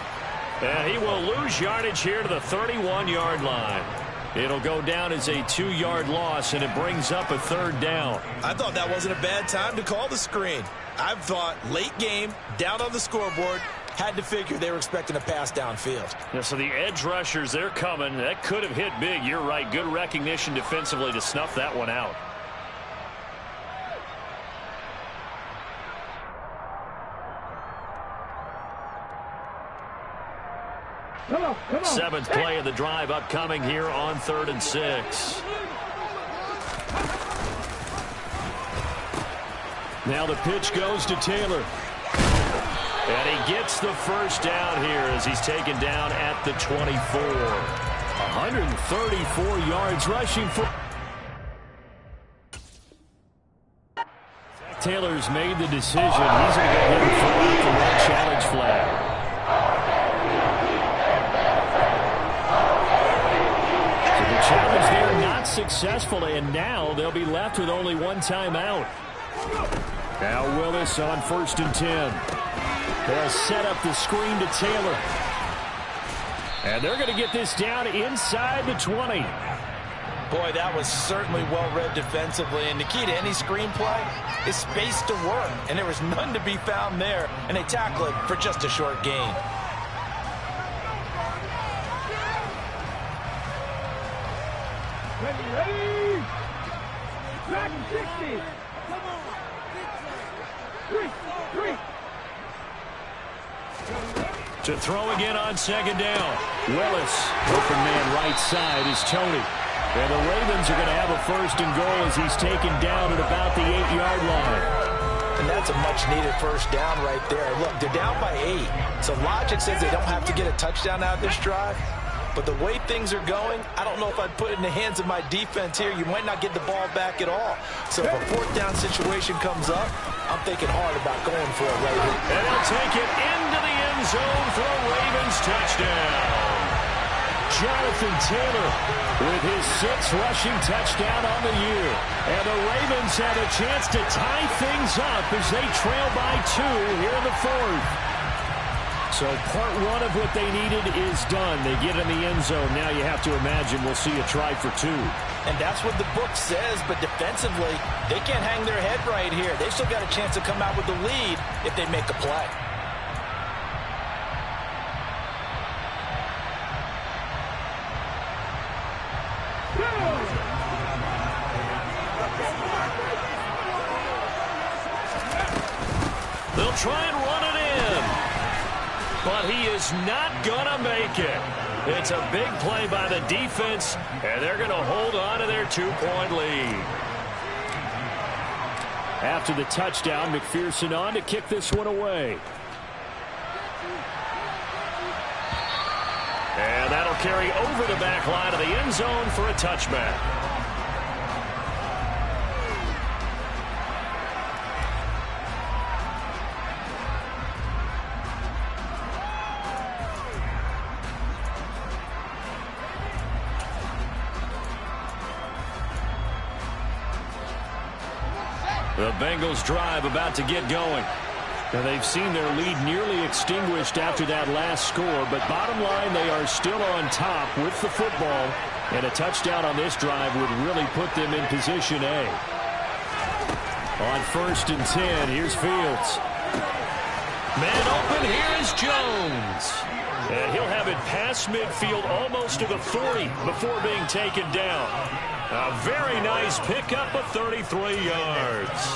And he will lose yardage here to the 31-yard line. It'll go down as a 2-yard loss, and it brings up a 3rd down. I thought that wasn't a bad time to call the screen. I thought late game, down on the scoreboard, had to figure they were expecting a pass downfield. Yeah, so the edge rushers, they're coming. That could have hit big. You're right. Good recognition defensively to snuff that one out. Come on. 7th play of the drive upcoming here on 3rd and 6. Now the pitch goes to Taylor. And he gets the 1st down here as he's taken down at the 24. 134 yards rushing for. Taylor's made the decision. He's going to go ahead and throw out the red challenge flag. So the challenge there not successful, and now they'll be left with only 1 timeout. Now Willis on 1st and 10. They'll set up the screen to Taylor. And they're going to get this down inside the 20. Boy, that was certainly well-read defensively. And the key to any screenplay is space to work. And there was none to be found there. And they tackle it for just a short gain. Ready? Back 60. To throw again on second down. Willis. Open man right side is Tony. And the Ravens are going to have a first and goal as he's taken down at about the 8-yard line. And that's a much-needed first down right there. Look, they're down by 8. So logic says they don't have to get a touchdown out of this drive. But the way things are going, I don't know if I'd put it in the hands of my defense here. You might not get the ball back at all. So if a fourth down situation comes up, I'm thinking hard about going for it right here. And he'll take it into the end zone for a Ravens touchdown. Jonathan Taylor with his 6th rushing touchdown on the year. And the Ravens have a chance to tie things up as they trail by 2 here in the 4th. So part 1 of what they needed is done. They get in the end zone. Now you have to imagine we'll see a try for 2. And that's what the book says, but defensively, they can't hang their head right here. They've still got a chance to come out with the lead if they make a play. They'll try and run it in. But he is not going to make it. It's a big play by the defense, and they're going to hold on to their 2-point lead. After the touchdown, McPherson on to kick this one away. And that'll carry over the back line of the end zone for a touchback. The Bengals drive about to get going. Now they've seen their lead nearly extinguished after that last score, but bottom line, they are still on top with the football, and a touchdown on this drive would really put them in position A. On 1st and 10, here's Fields. Man open, here is Jones. And he'll have it past midfield almost to the 40 before being taken down. A very nice pickup of 33 yards.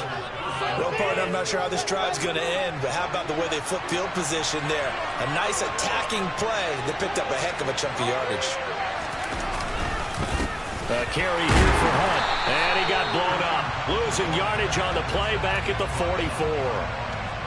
Well, partner, I'm not sure how this drive's going to end, but how about the way they flip field position there? A nice attacking play. They picked up a heck of a chunk of yardage. A carry here for Hunt, and he got blown up. Losing yardage on the play back at the 44.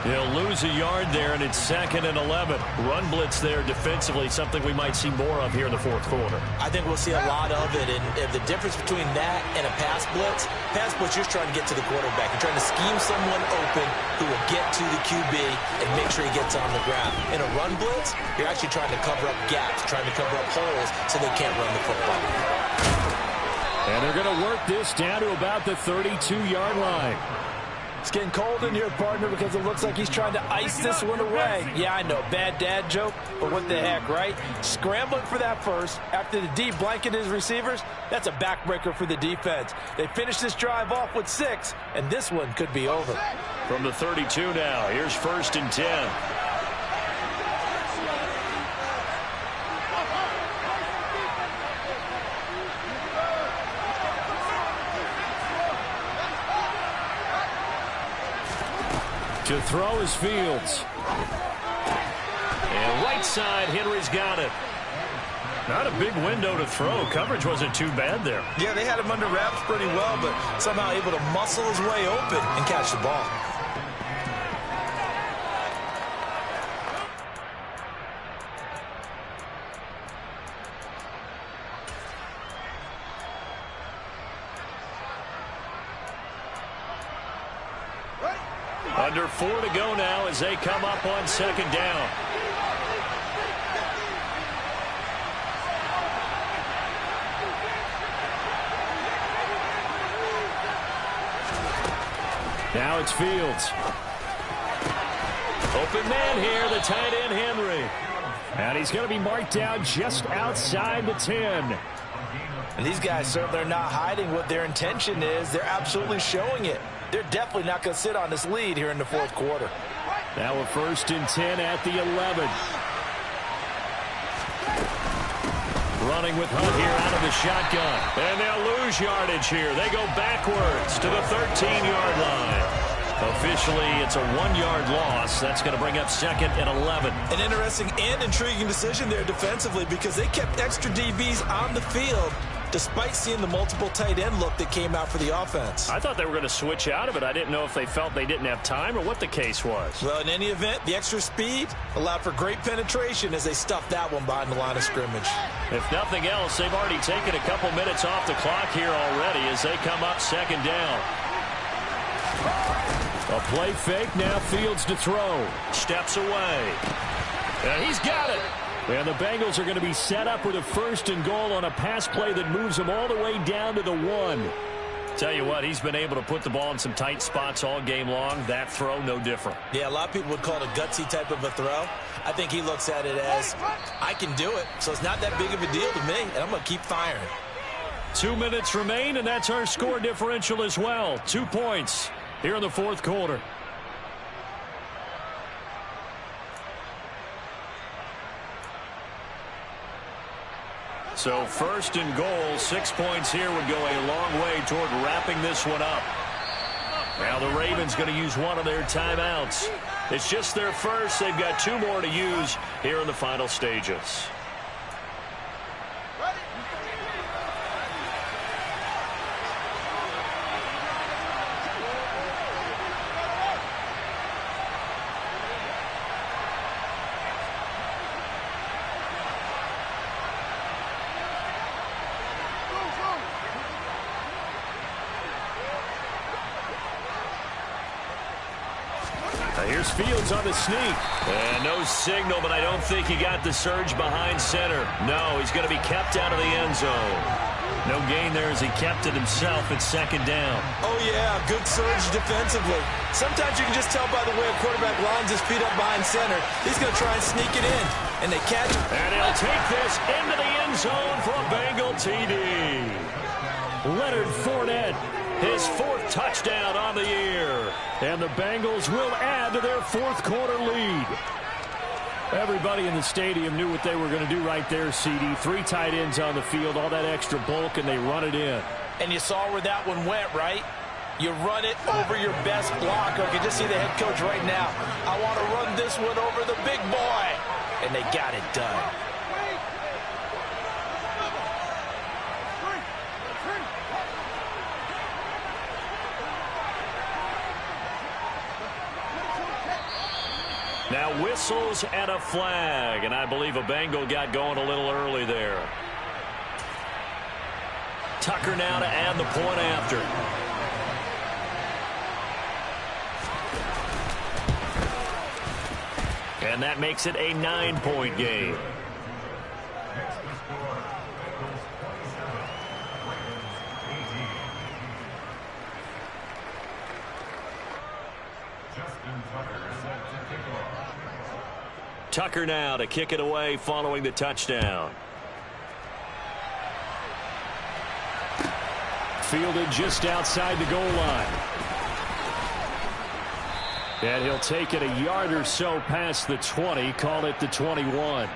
He'll lose a yard there, and it's 2nd and 11. Run blitz there defensively, something we might see more of here in the 4th quarter. I think we'll see a lot of it, and the difference between that and a pass blitz, you're just trying to get to the quarterback. You're trying to scheme someone open who will get to the QB and make sure he gets on the ground. In a run blitz, you're actually trying to cover up gaps, trying to cover up holes so they can't run the football. And they're going to work this down to about the 32-yard line. It's getting cold in here, partner, because it looks like he's trying to ice this one away. Yeah, I know, bad dad joke, but what the heck, right? Scrambling for that first after the D blanketed his receivers, that's a backbreaker for the defense. They finish this drive off with 6, and this one could be over. From the 32 now, here's 1st and 10. To throw is Fields. And right side, Henry's got it. Not a big window to throw. Coverage wasn't too bad there. Yeah, they had him under wraps pretty well, but somehow able to muscle his way open and catch the ball. Under 4 to go now as they come up on 2nd down. Now it's Fields. Open man here, the tight end Henry. And he's going to be marked down just outside the 10. And these guys certainly are not hiding what their intention is. They're absolutely showing it. They're definitely not going to sit on this lead here in the 4th quarter. Now a 1st and 10 at the 11. Running with Hunt here out of the shotgun. And they'll lose yardage here. They go backwards to the 13-yard line. Officially, it's a 1-yard loss. That's going to bring up second and 11. An interesting and intriguing decision there defensively because they kept extra DBs on the field despite seeing the multiple tight end look that came out for the offense. I thought they were going to switch out of it. I didn't know if they felt they didn't have time or what the case was. Well, in any event, the extra speed allowed for great penetration as they stuffed that one behind the line of scrimmage. If nothing else, they've already taken a couple minutes off the clock here already as they come up second down. A play fake, now Fields to throw. Steps away. And he's got it. And the Bengals are going to be set up with a 1st and goal on a pass play that moves them all the way down to the 1. Tell you what, he's been able to put the ball in some tight spots all game long. That throw, no different. Yeah, a lot of people would call it a gutsy type of a throw. I think he looks at it as, I can do it, so it's not that big of a deal to me, and I'm going to keep firing. 2 minutes remain, and that's our score differential as well. 2 points here in the 4th quarter. So 1st and goal, 6 points here would go a long way toward wrapping this one up. Now the Ravens going to use one of their timeouts. It's just their first. They've got 2 more to use here in the final stages. Here's Fields on the sneak. And no signal, but I don't think he got the surge behind center. No, he's going to be kept out of the end zone. No gain there as he kept it himself at second down. Oh, yeah, good surge defensively. Sometimes you can just tell by the way a quarterback lines his feet up behind center. He's going to try and sneak it in, and they catch him. And he'll take this into the end zone for a Bengal TD. Leonard Fournette, his 4th touchdown on the year. And the Bengals will add to their 4th quarter lead. Everybody in the stadium knew what they were going to do right there, CD. 3 tight ends on the field, all that extra bulk, and they run it in. And you saw where that one went, right? You run it over your best blocker. You can just see the head coach right now. I want to run this one over the big boy. And they got it done. Now whistles and a flag, and I believe a Bengal got going a little early there. Tucker now to add the point after. And that makes it a 9-point game. Tucker now to kick it away following the touchdown. Fielded just outside the goal line. And he'll take it a yard or so past the 20, call it the 21.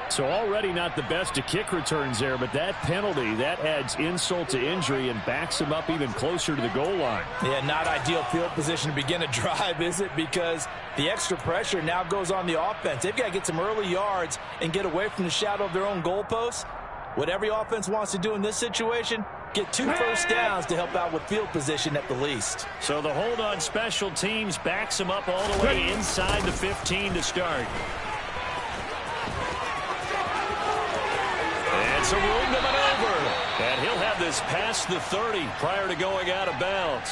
So already not the best of kick returns there, but that penalty, that adds insult to injury and backs him up even closer to the goal line. Yeah, not ideal field position to begin a drive, is it? Because the extra pressure now goes on the offense. They've got to get some early yards and get away from the shadow of their own goalposts. What every offense wants to do in this situation, get 2 first downs to help out with field position at the least. So the hold on special teams backs him up all the way inside the 15 to start. And some room to maneuver. And he'll have this past the 30 prior to going out of bounds.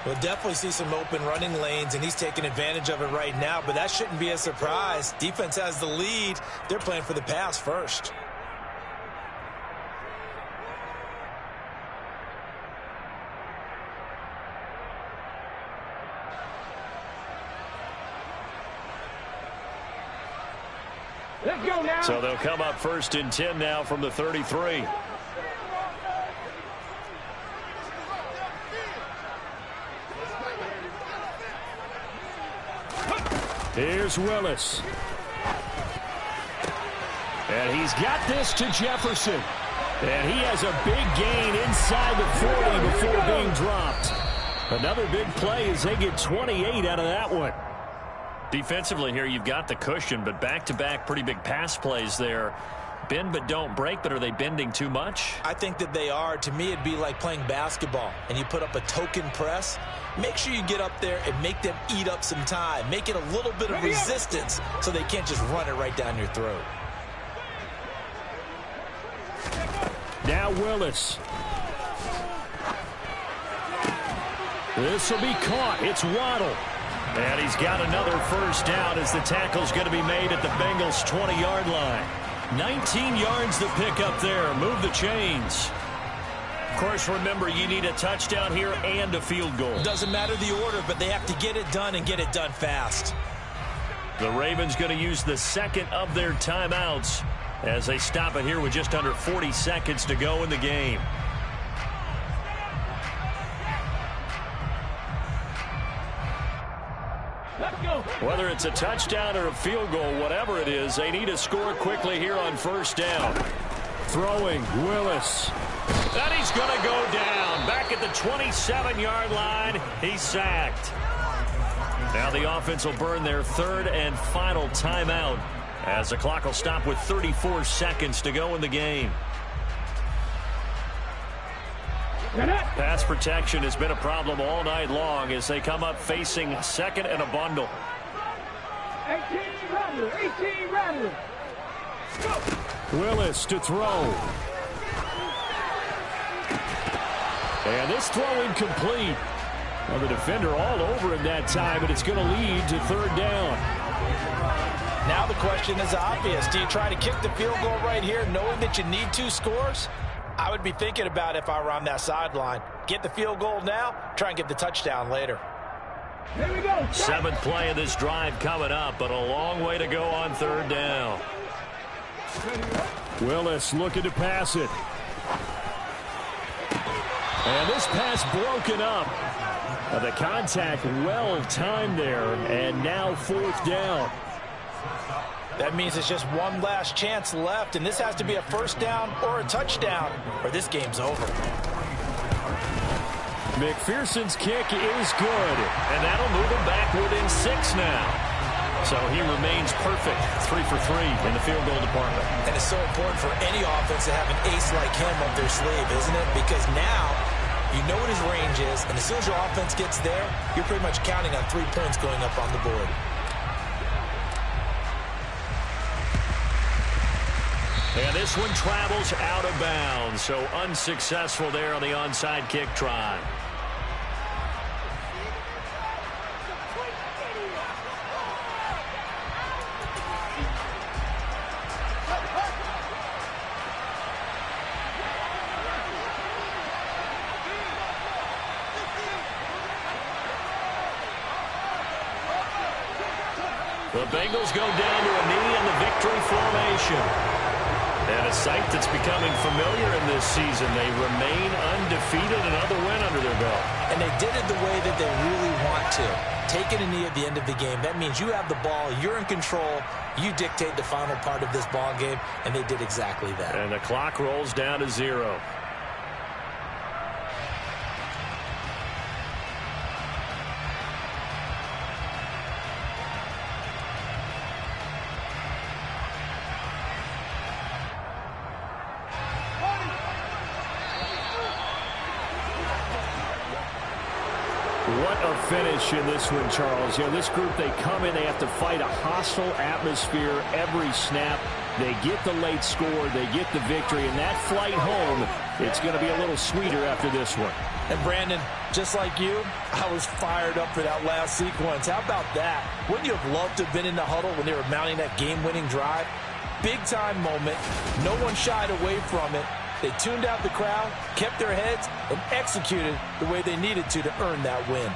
We'll definitely see some open running lanes, and he's taking advantage of it right now, but that shouldn't be a surprise. Defense has the lead. They're playing for the pass first. Let's go now. So they'll come up 1st and 10 now from the 33. Here's Willis. And he's got this to Jefferson. And he has a big gain inside the 40 before being dropped. Another big play as they get 28 out of that one. Defensively here, you've got the cushion, but back-to-back pretty big pass plays there. Bend but don't break, but are they bending too much? I think that they are. To me, it'd be like playing basketball, and you put up a token press. Make sure you get up there and make them eat up some time. Make it a little bit of resistance so they can't just run it right down your throat. Now Willis. This will be caught. It's Waddle. And he's got another first down as the tackle's going to be made at the Bengals' 20-yard line. 19 yards to pick up there. Move the chains. Of course, remember, you need a touchdown here and a field goal. Doesn't matter the order, but they have to get it done and get it done fast. The Ravens going to use the second of their timeouts as they stop it here with just under 40 seconds to go in the game. Whether it's a touchdown or a field goal, whatever it is, they need to score quickly here on first down. Throwing, Willis. And he's going to go down. Back at the 27-yard line, he's sacked. Now the offense will burn their third and final timeout as the clock will stop with 34 seconds to go in the game. Pass protection has been a problem all night long as they come up facing second and a bundle. 18 Rattler. Willis to throw. And this throw incomplete. Well, the defender all over him that time, but it's going to lead to third down. Now the question is obvious. Do you try to kick the field goal right here knowing that you need 2 scores? I would be thinking about if I were on that sideline. Get the field goal now, try and get the touchdown later. Here we go. Seventh play of this drive coming up, but a long way to go on third down. Willis looking to pass it. And this pass broken up. The contact well timed there, and now fourth down. That means it's just one last chance left, and this has to be a first down or a touchdown, or this game's over. McPherson's kick is good, and that'll move him back within 6 now. So he remains perfect, 3 for 3 in the field goal department. And it's so important for any offense to have an ace like him up their sleeve, isn't it? Because now you know what his range is, and as soon as your offense gets there, you're pretty much counting on 3 points going up on the board. And this one travels out of bounds, so unsuccessful there on the onside kick try. The Bengals go down to a knee in the victory formation. And a sight that's becoming familiar in this season. They remain undefeated, another win under their belt. And they did it the way that they really want to. Taking a knee at the end of the game, that means you have the ball, you're in control, you dictate the final part of this ball game, and they did exactly that. And the clock rolls down to 0. What a finish in this one, Charles. You know, this group, they come in, they have to fight a hostile atmosphere every snap. They get the late score, they get the victory, and that flight home, it's going to be a little sweeter after this one. And Brandon, just like you, I was fired up for that last sequence. How about that? Wouldn't you have loved to have been in the huddle when they were mounting that game-winning drive? Big-time moment. No one shied away from it. They tuned out the crowd, kept their heads, and executed the way they needed to earn that win.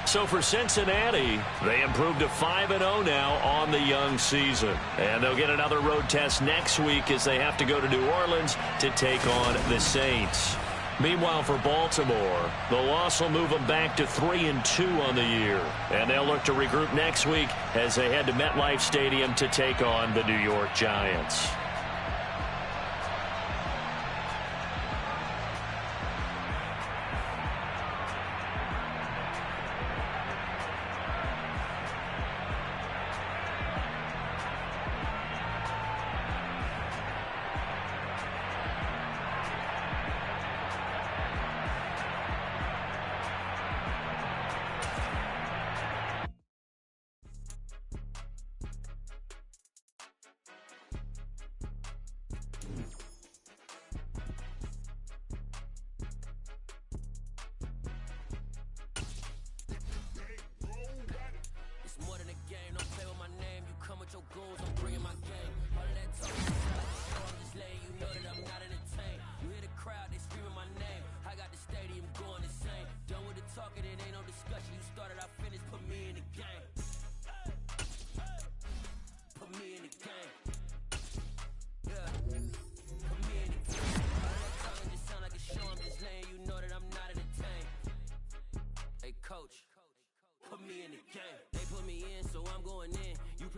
So for Cincinnati, they improved to 5-0 now on the young season. And they'll get another road test next week as they have to go to New Orleans to take on the Saints. Meanwhile, for Baltimore, the loss will move them back to 3-2 on the year. And they'll look to regroup next week as they head to MetLife Stadium to take on the New York Giants.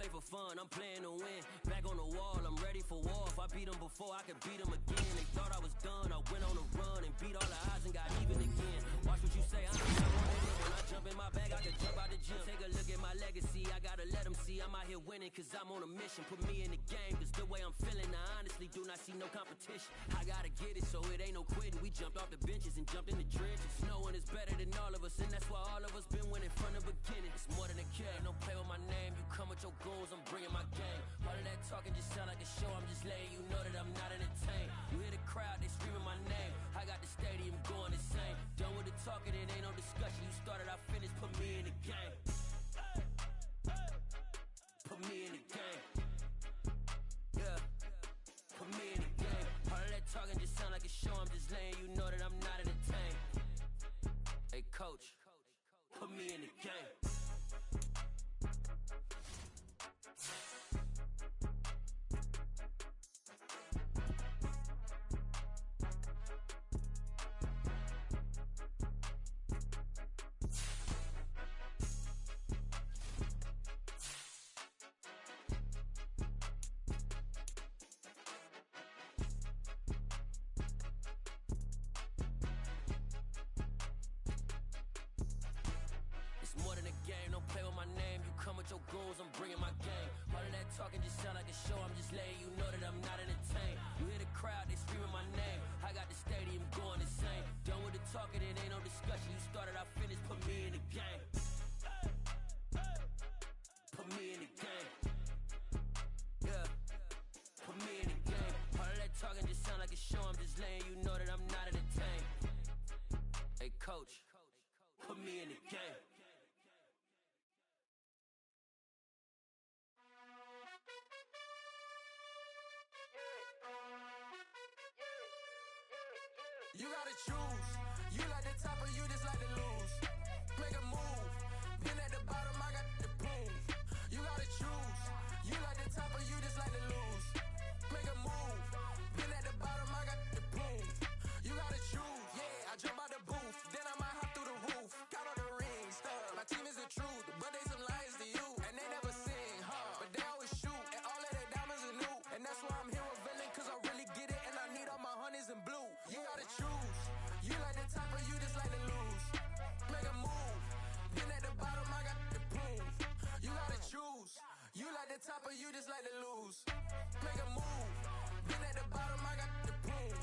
play for fun, I'm playing to win. Back on the wall, I'm ready for war. If I beat them before, I could beat them again. They thought I was done, I went on a run and beat all the odds and got even again. Watch what you say, I'm not one of them. When I jump in my bag, I can jump out the gym. Take a look at my legacy, I gotta let them see I'm out here winning, cause I'm on a mission. Put me in the game, cause the way I'm feeling, I honestly do not see no competition. I gotta get it, so it ain't no quitting. We jumped off the benches and jumped in the trenches. No one is better than all of us, and that's why all of us been winning from the beginning. It's more than a kill, don't play with my name. You come with your goons, I'm bringing my game. All of that talking just sound like a show, I'm just letting you know that I'm not entertained. You hear the crowd, they screaming my name. I got the stadium going insane. Done with the talking, it ain't no discussion. You started, I finished, put me in the game. Put me in the game. Yeah, put me in the game. All of that talking just sound like a show, I'm just letting you know that I'm not entertained. Hey coach, put me in the game. More than a game, don't play with my name. You come with your goons, I'm bringing my game. All of that talking just sound like a show, I'm just letting you know that I'm not entertained. You hear the crowd, they screaming my name. I got the stadium going insane. Done with the talking, it ain't no discussion. You started, I finished, put me in the game. Put me in the game. Yeah, put me in the game. All of that talking just sound like a show, I'm just letting you know that I'm not entertained. Hey coach, put me in the game. You gotta choose. You like the top or you just like to lose. Make a move. Been at the bottom, I got the proof. You gotta choose. You like the top or you just like to lose. Make a move. Been at the bottom, I got the proof. You gotta choose. Yeah, I jump out the booth, then I might hop through the roof. Got all the rings, my team is the truth, but they some liars to you. And they never sing, but they always shoot. And all of their diamonds are new. And that's why I'm here revealing, cause I really get it. And I need all my honeys in blue. You gotta choose. You like the top or you just like to lose. Make a move. Been at the bottom, I got the proof. You gotta choose. You like the top or you just like to lose. Make a move. Been at the bottom, I got the proof.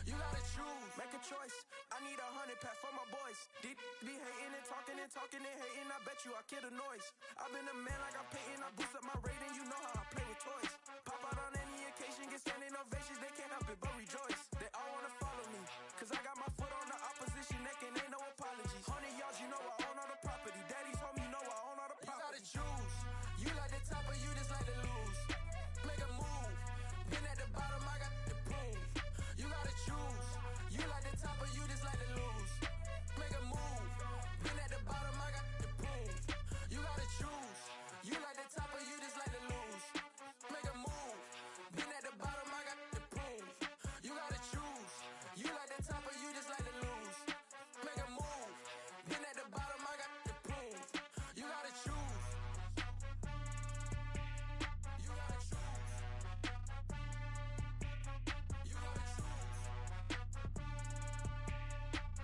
You gotta choose. Make a choice. I need 100 pack for my boys. Deep be hating and talking and hating. I bet you I kill the noise. I've been a man like I'm Peyton. I boost up my rating. You know how I play with toys. Pop out on any occasion, get standing ovations. They can't help it but rejoice. They all wanna follow me, cause I got my foot on the opposition neck and ain't no apologies. 100 yards, you know I own all the property. Daddy's home, you know I own all the property. You gotta choose. You like the top or you just like to lose. Make a move. Been at the bottom, I got the proof. You gotta choose. You like the top or you just like to lose. Make a move. Been at the bottom, I got the proof. You gotta choose. You like the top or you just like to lose. Make a move. Been at the bottom, I got the proof. You gotta choose. You like the top or you just like to lose. Make a move. Been at the bottom, I got the proof. You gotta choose. You gotta choose. You gotta choose.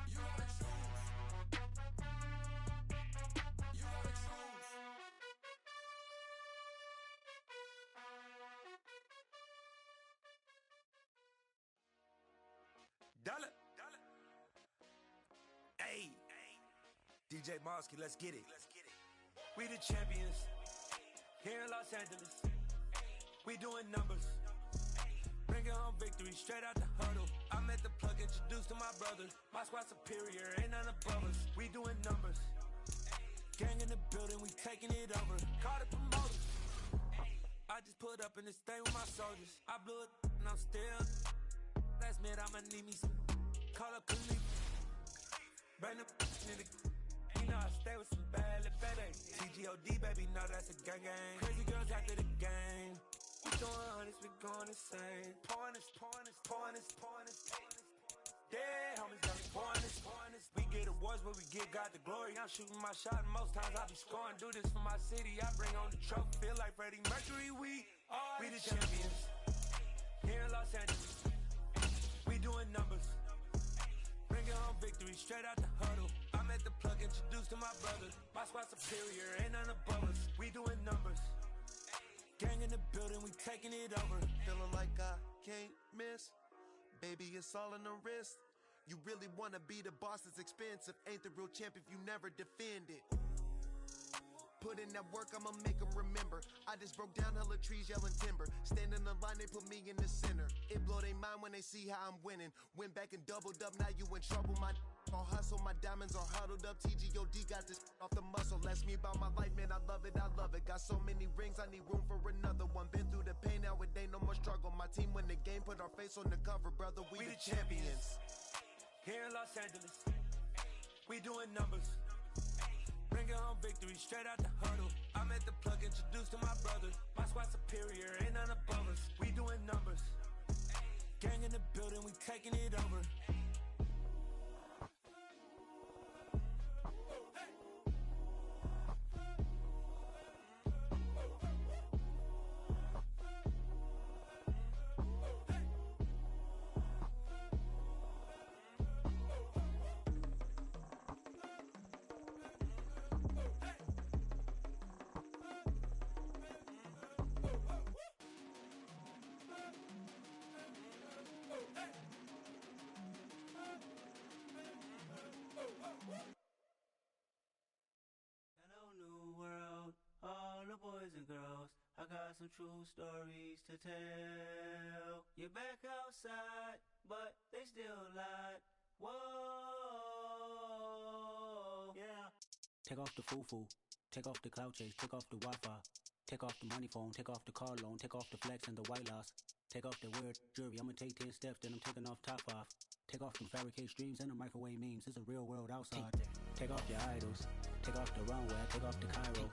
You gotta choose. You gotta choose. Dollar. Hey. DJ Mosky, let's get it. We the champions. Here in Los Angeles. We doing numbers. Bringing home victory straight out the huddle. I met the plug, introduced to my brothers. My squad superior, ain't none above us. We doing numbers. Gang in the building, we taking it over. Call the promoters. I just put up in this thing with my soldiers. I blew it and I'm still. Last minute I'ma need me some. Call up police. Bring the in the. You know I stay with some bad little baby. TGOD baby, know that's a gang gang. Crazy girls after the game. We doing hundreds, we going insane. Pouring this. Yeah, homies got me pouring this. We get awards, but we give God the glory. I'm shooting my shot, and most times I be scoring. Do this for my city, I bring on the trophy. Feel like Freddie Mercury, we the champions. Here in Los Angeles, we doing numbers. Bringing home victory straight out the huddle. I'm at the plug, introduced to my brothers. My squad superior, ain't none above us. We doing numbers. Gang in the building, we taking it over. Feeling like I can't miss. Baby, it's all in the wrist. You really wanna be the boss, it's expensive. Ain't the real champ if you never defend it. Put in that work, I'ma make them remember. I just broke down hella trees, yelling timber. Stand in the line, they put me in the center. It blow their mind when they see how I'm winning. Went back and doubled up, now you in trouble. My all hustle, my diamonds are huddled up. TGOD got this off the muscle. That's me about my life, man, I love it, I love it. Got so many rings, I need room for another one. Been through the pain, now it ain't no more struggle. My team win the game, put our face on the cover, brother, we the champions. Here in Los Angeles, we doing numbers. Bringing home victory straight out the huddle. I'm at the plug, introduced to my brothers. My squad superior, ain't none above us. We doing numbers. Gang in the building, we taking it over. Hello, new world, all the boys and girls. I got some true stories to tell. You're back outside, but they still lied. Whoa, yeah. Take off the foo-foo, take off the cloud chase, take off the Wi-Fi, take off the money phone, take off the car loan, take off the flex and the white loss. Take off the weird jewelry, I'ma take 10 steps, then I'm taking off top off. Take off them fabricated streams and the microwave memes, it's a real world outside. Take off your idols, take off the runway, take off the Cairo.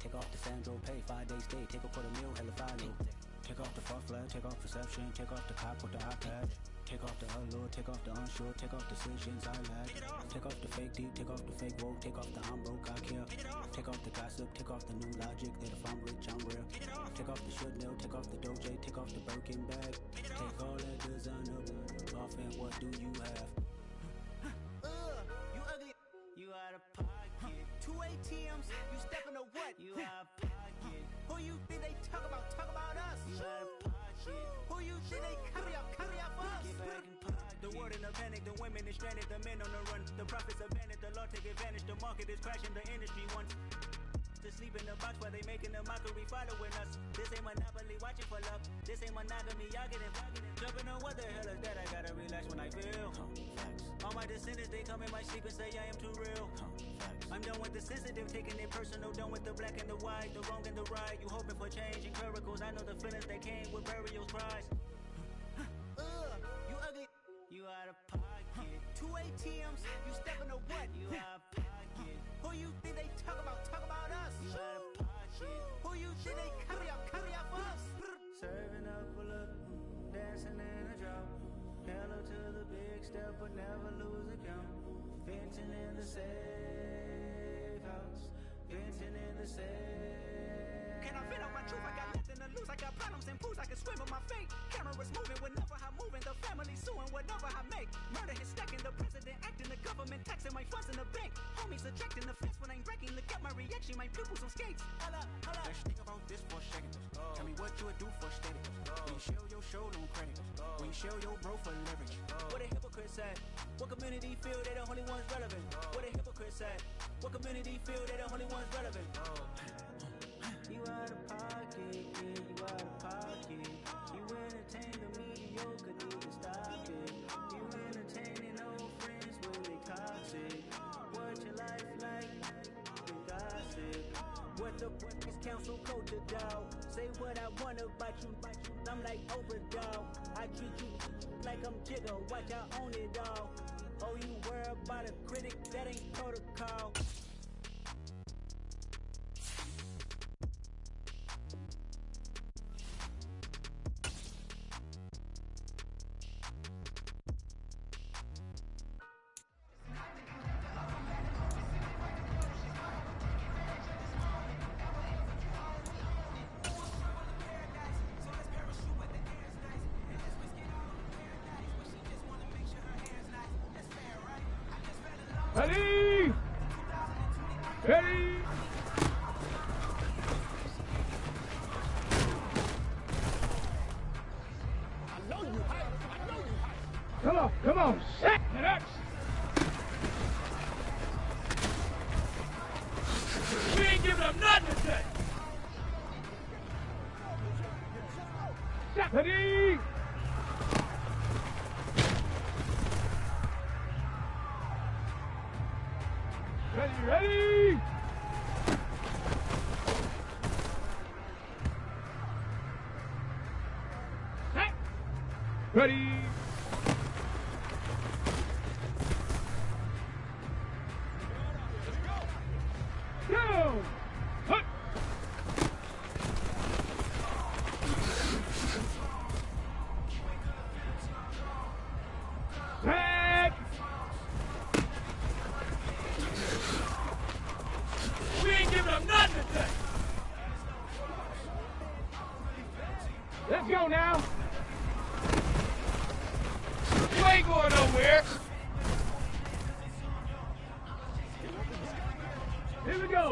Take off the Sandro pay, 5 days stay, take a $250,000, hella follow. Take off the far flag, take off perception, take off the cop with the iPad. Take off the allure, take off the unsure, take off decisions I lag. Take off the fake deep, take off the fake woke, take off the I'm broke, I care. Take off the gossip, take off the new logic that if I'm rich, I'm real. Take off the should know, take off the Doja, take off the Birkin bag. Take all that designer off and what do you have? You ugly, you out of pocket. 2 ATMs, you stepping to what? You out of pocket. Who you think they talk about us? You out of pocket. Who you think they carry up for us? Get back in pocket. The world in a panic, the women is stranded, the men on the run. The profits abandoned, the law take advantage, the market is crashing, the industry wants to sleep in the box while they making a mockery following us. This ain't monopoly, watching for love. This ain't monogamy, y'all getting jumping on what the hell is that? I gotta relax when I feel. All my descendants, they come in my sleep and say I am too real. I'm done with the sensitive, taking it personal, done with the black and the white, the wrong and the right. You hoping for change and miracles, I know the feelings that came with burial cries. You ugly, you out of pocket. 2 ATMs, you stepping to what? You out of pocket. Who you think they talk about us? You out of pocket. Who you think they carry up for us? Serving up a look, dancing in a drop. Hello to the big step, but never lose a count. Venting in the safe house, venting in the safe. Can I vent out my truth? I got nothing to lose. I got problems and pools. I can swim with my fate. Cameras moving whenever I'm moving. The family suing whatever I make. Murder is stacking. The president acting. The government taxing my funds in the bank. Homies ejecting the fence when I'm breaking. Look at my reaction. My pupils on skates. Holla, holla. Let's think about this for a second. Tell me what you would do for steady. When you show your show, no credit. When you show your bro for leverage. What a hypocrite said. What community feel they the only ones relevant? What a hypocrite said. What community feel they the only ones relevant? You out of pocket, yeah, you out of pocket. You entertain the mediocre, need to stop it. You entertaining old friends, well they toxic. What your life like? You gossip. What the is council code to dog? Say what I want about you. I'm like overdog. I treat you like I'm Jigga. Watch I own it all. Oh, you worry about a critic? That ain't protocol. Ready? Ready? Come on, set it up. We ain't giving them nothing today. Set. Ready? Ready? Set. Ready? Go! Hut! Set! We ain't giving them nothing today. Let's go now. You ain't going nowhere.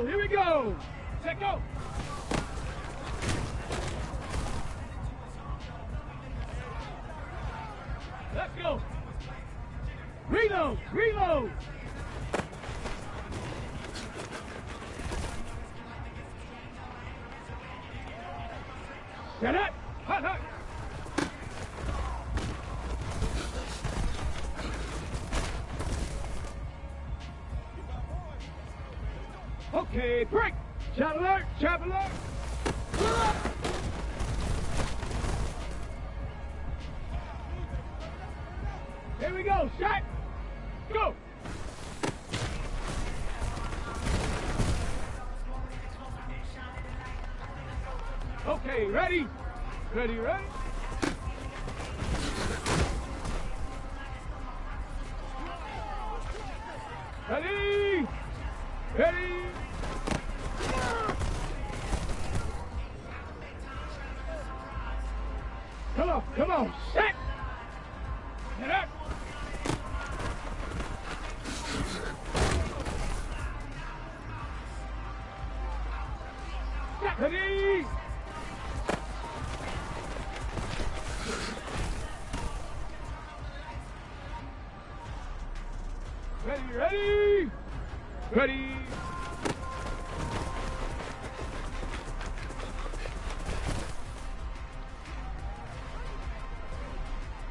Here we go. Set go. Let's go. Reload. Set up. Hut. Okay, break. Chop alert. Here we go. Shot. Go. Okay, ready? Ready? Come on, set! Get up! Ready! Ready!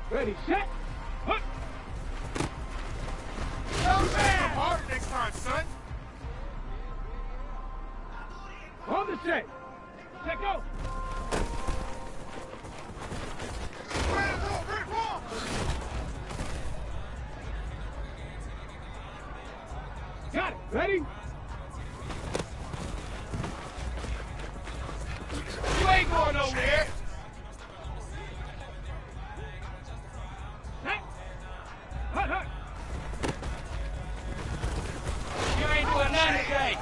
Ready, set! Hut! Oh man! Harder next time, son! On the set! Set go! Got it! Ready? You ain't going nowhere! Hut! You ain't doing nothing today!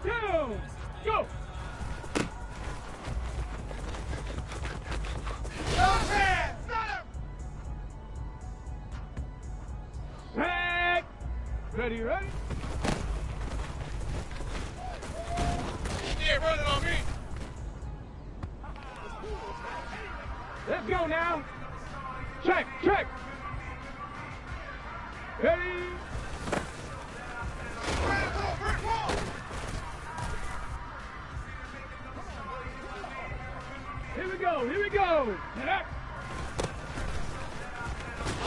Down! Go! Set! Ready? Yeah, run it on me! Let's go now! Check! Ready? Here we go! Get up!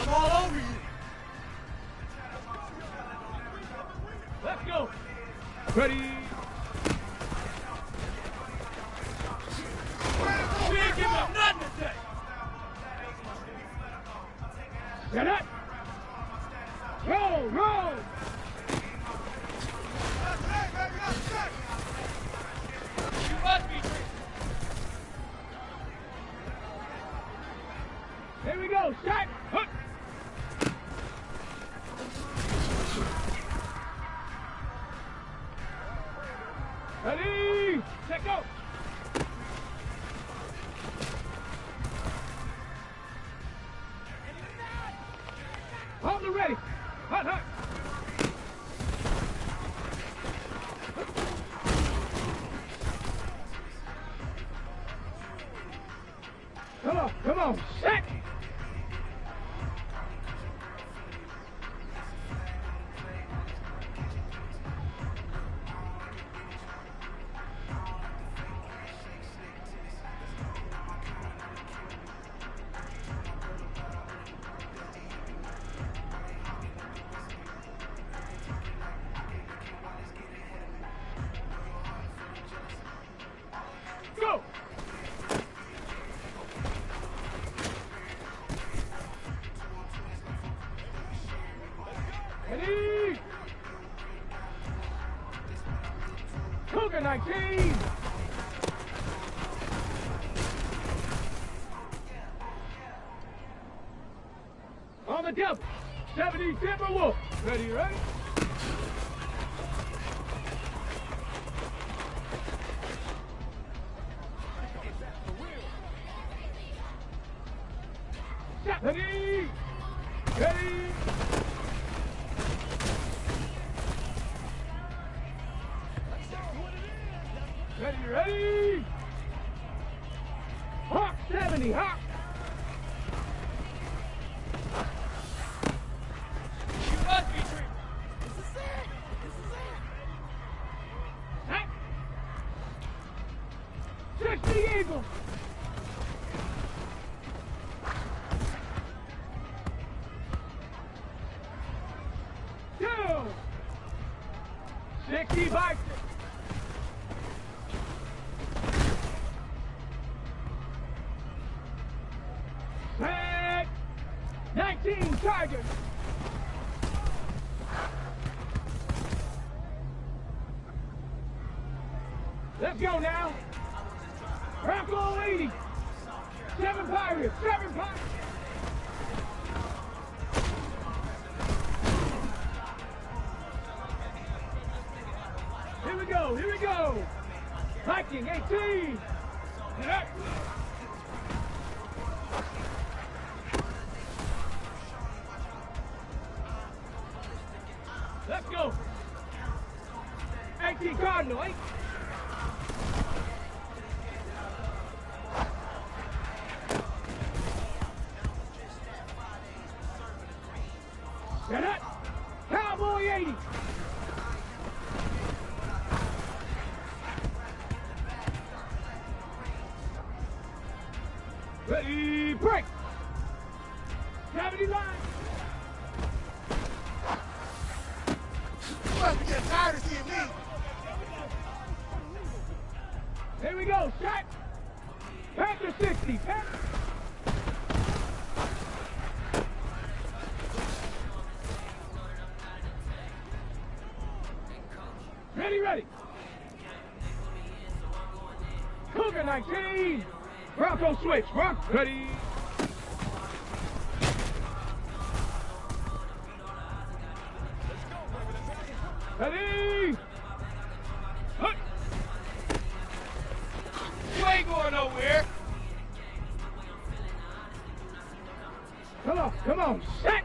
I'm all over you! Let's go! Ready? We ain't giving up nothing today! Get up! Roll! You must be Here we go! Shot! Hook! Ready? Set go! Hold it ready. Hut, hut. Come on, set. Go. Ready? Cougar 19. On the double. 70 Timberwolf. Ready, ready? Ready? Ready? Ready, ready? Hawk 70, Hawk. You must be treated. This is it. 60 Eagles. Two. 60 Vikings. Set. 19 Tigers. Let's go now. Bronco 80. 7 Pirates. 7 Pirates. Here we go. Here we go. Viking 18. Yeah. Let's go. 18 Cardinal, 8. Set up. Cowboy 80. Ready, break. 70 line. You must be getting tired of seeing me. Here we go, shot. Panther 60. Panther. Ready, ready. Cougar 19. Bronco switch. Bronco. Ready. Ready. Hut. You ain't going nowhere. Come on, set.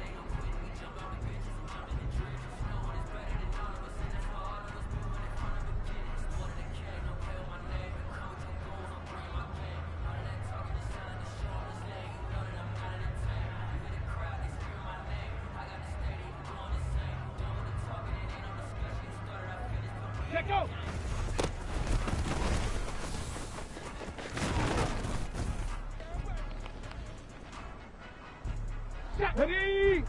Let go. Ready.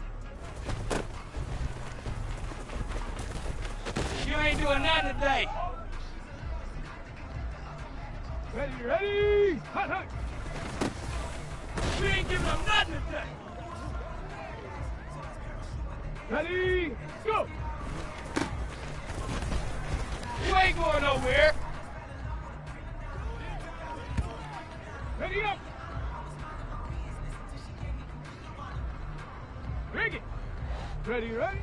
You ain't doing nothing today. Ready, ready. Hut, hut. You ain't giving them nothing today. Ready, go. You ain't going nowhere. Ready up. Bring it. Ready, ready.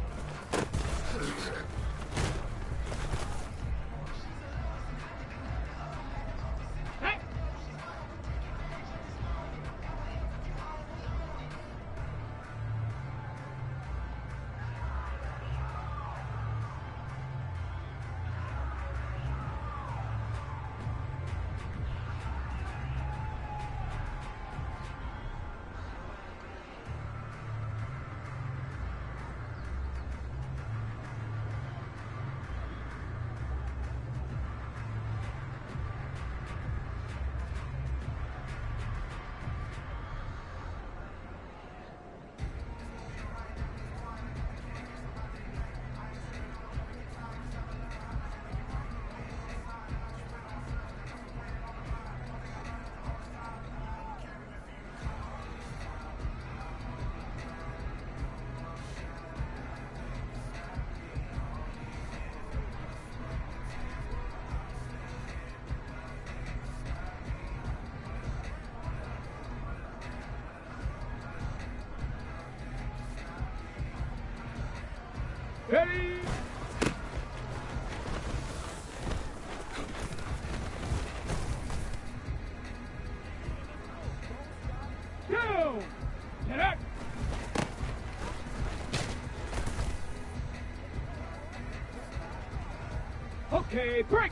Hey. Ready? Go! Get up! Okay, break!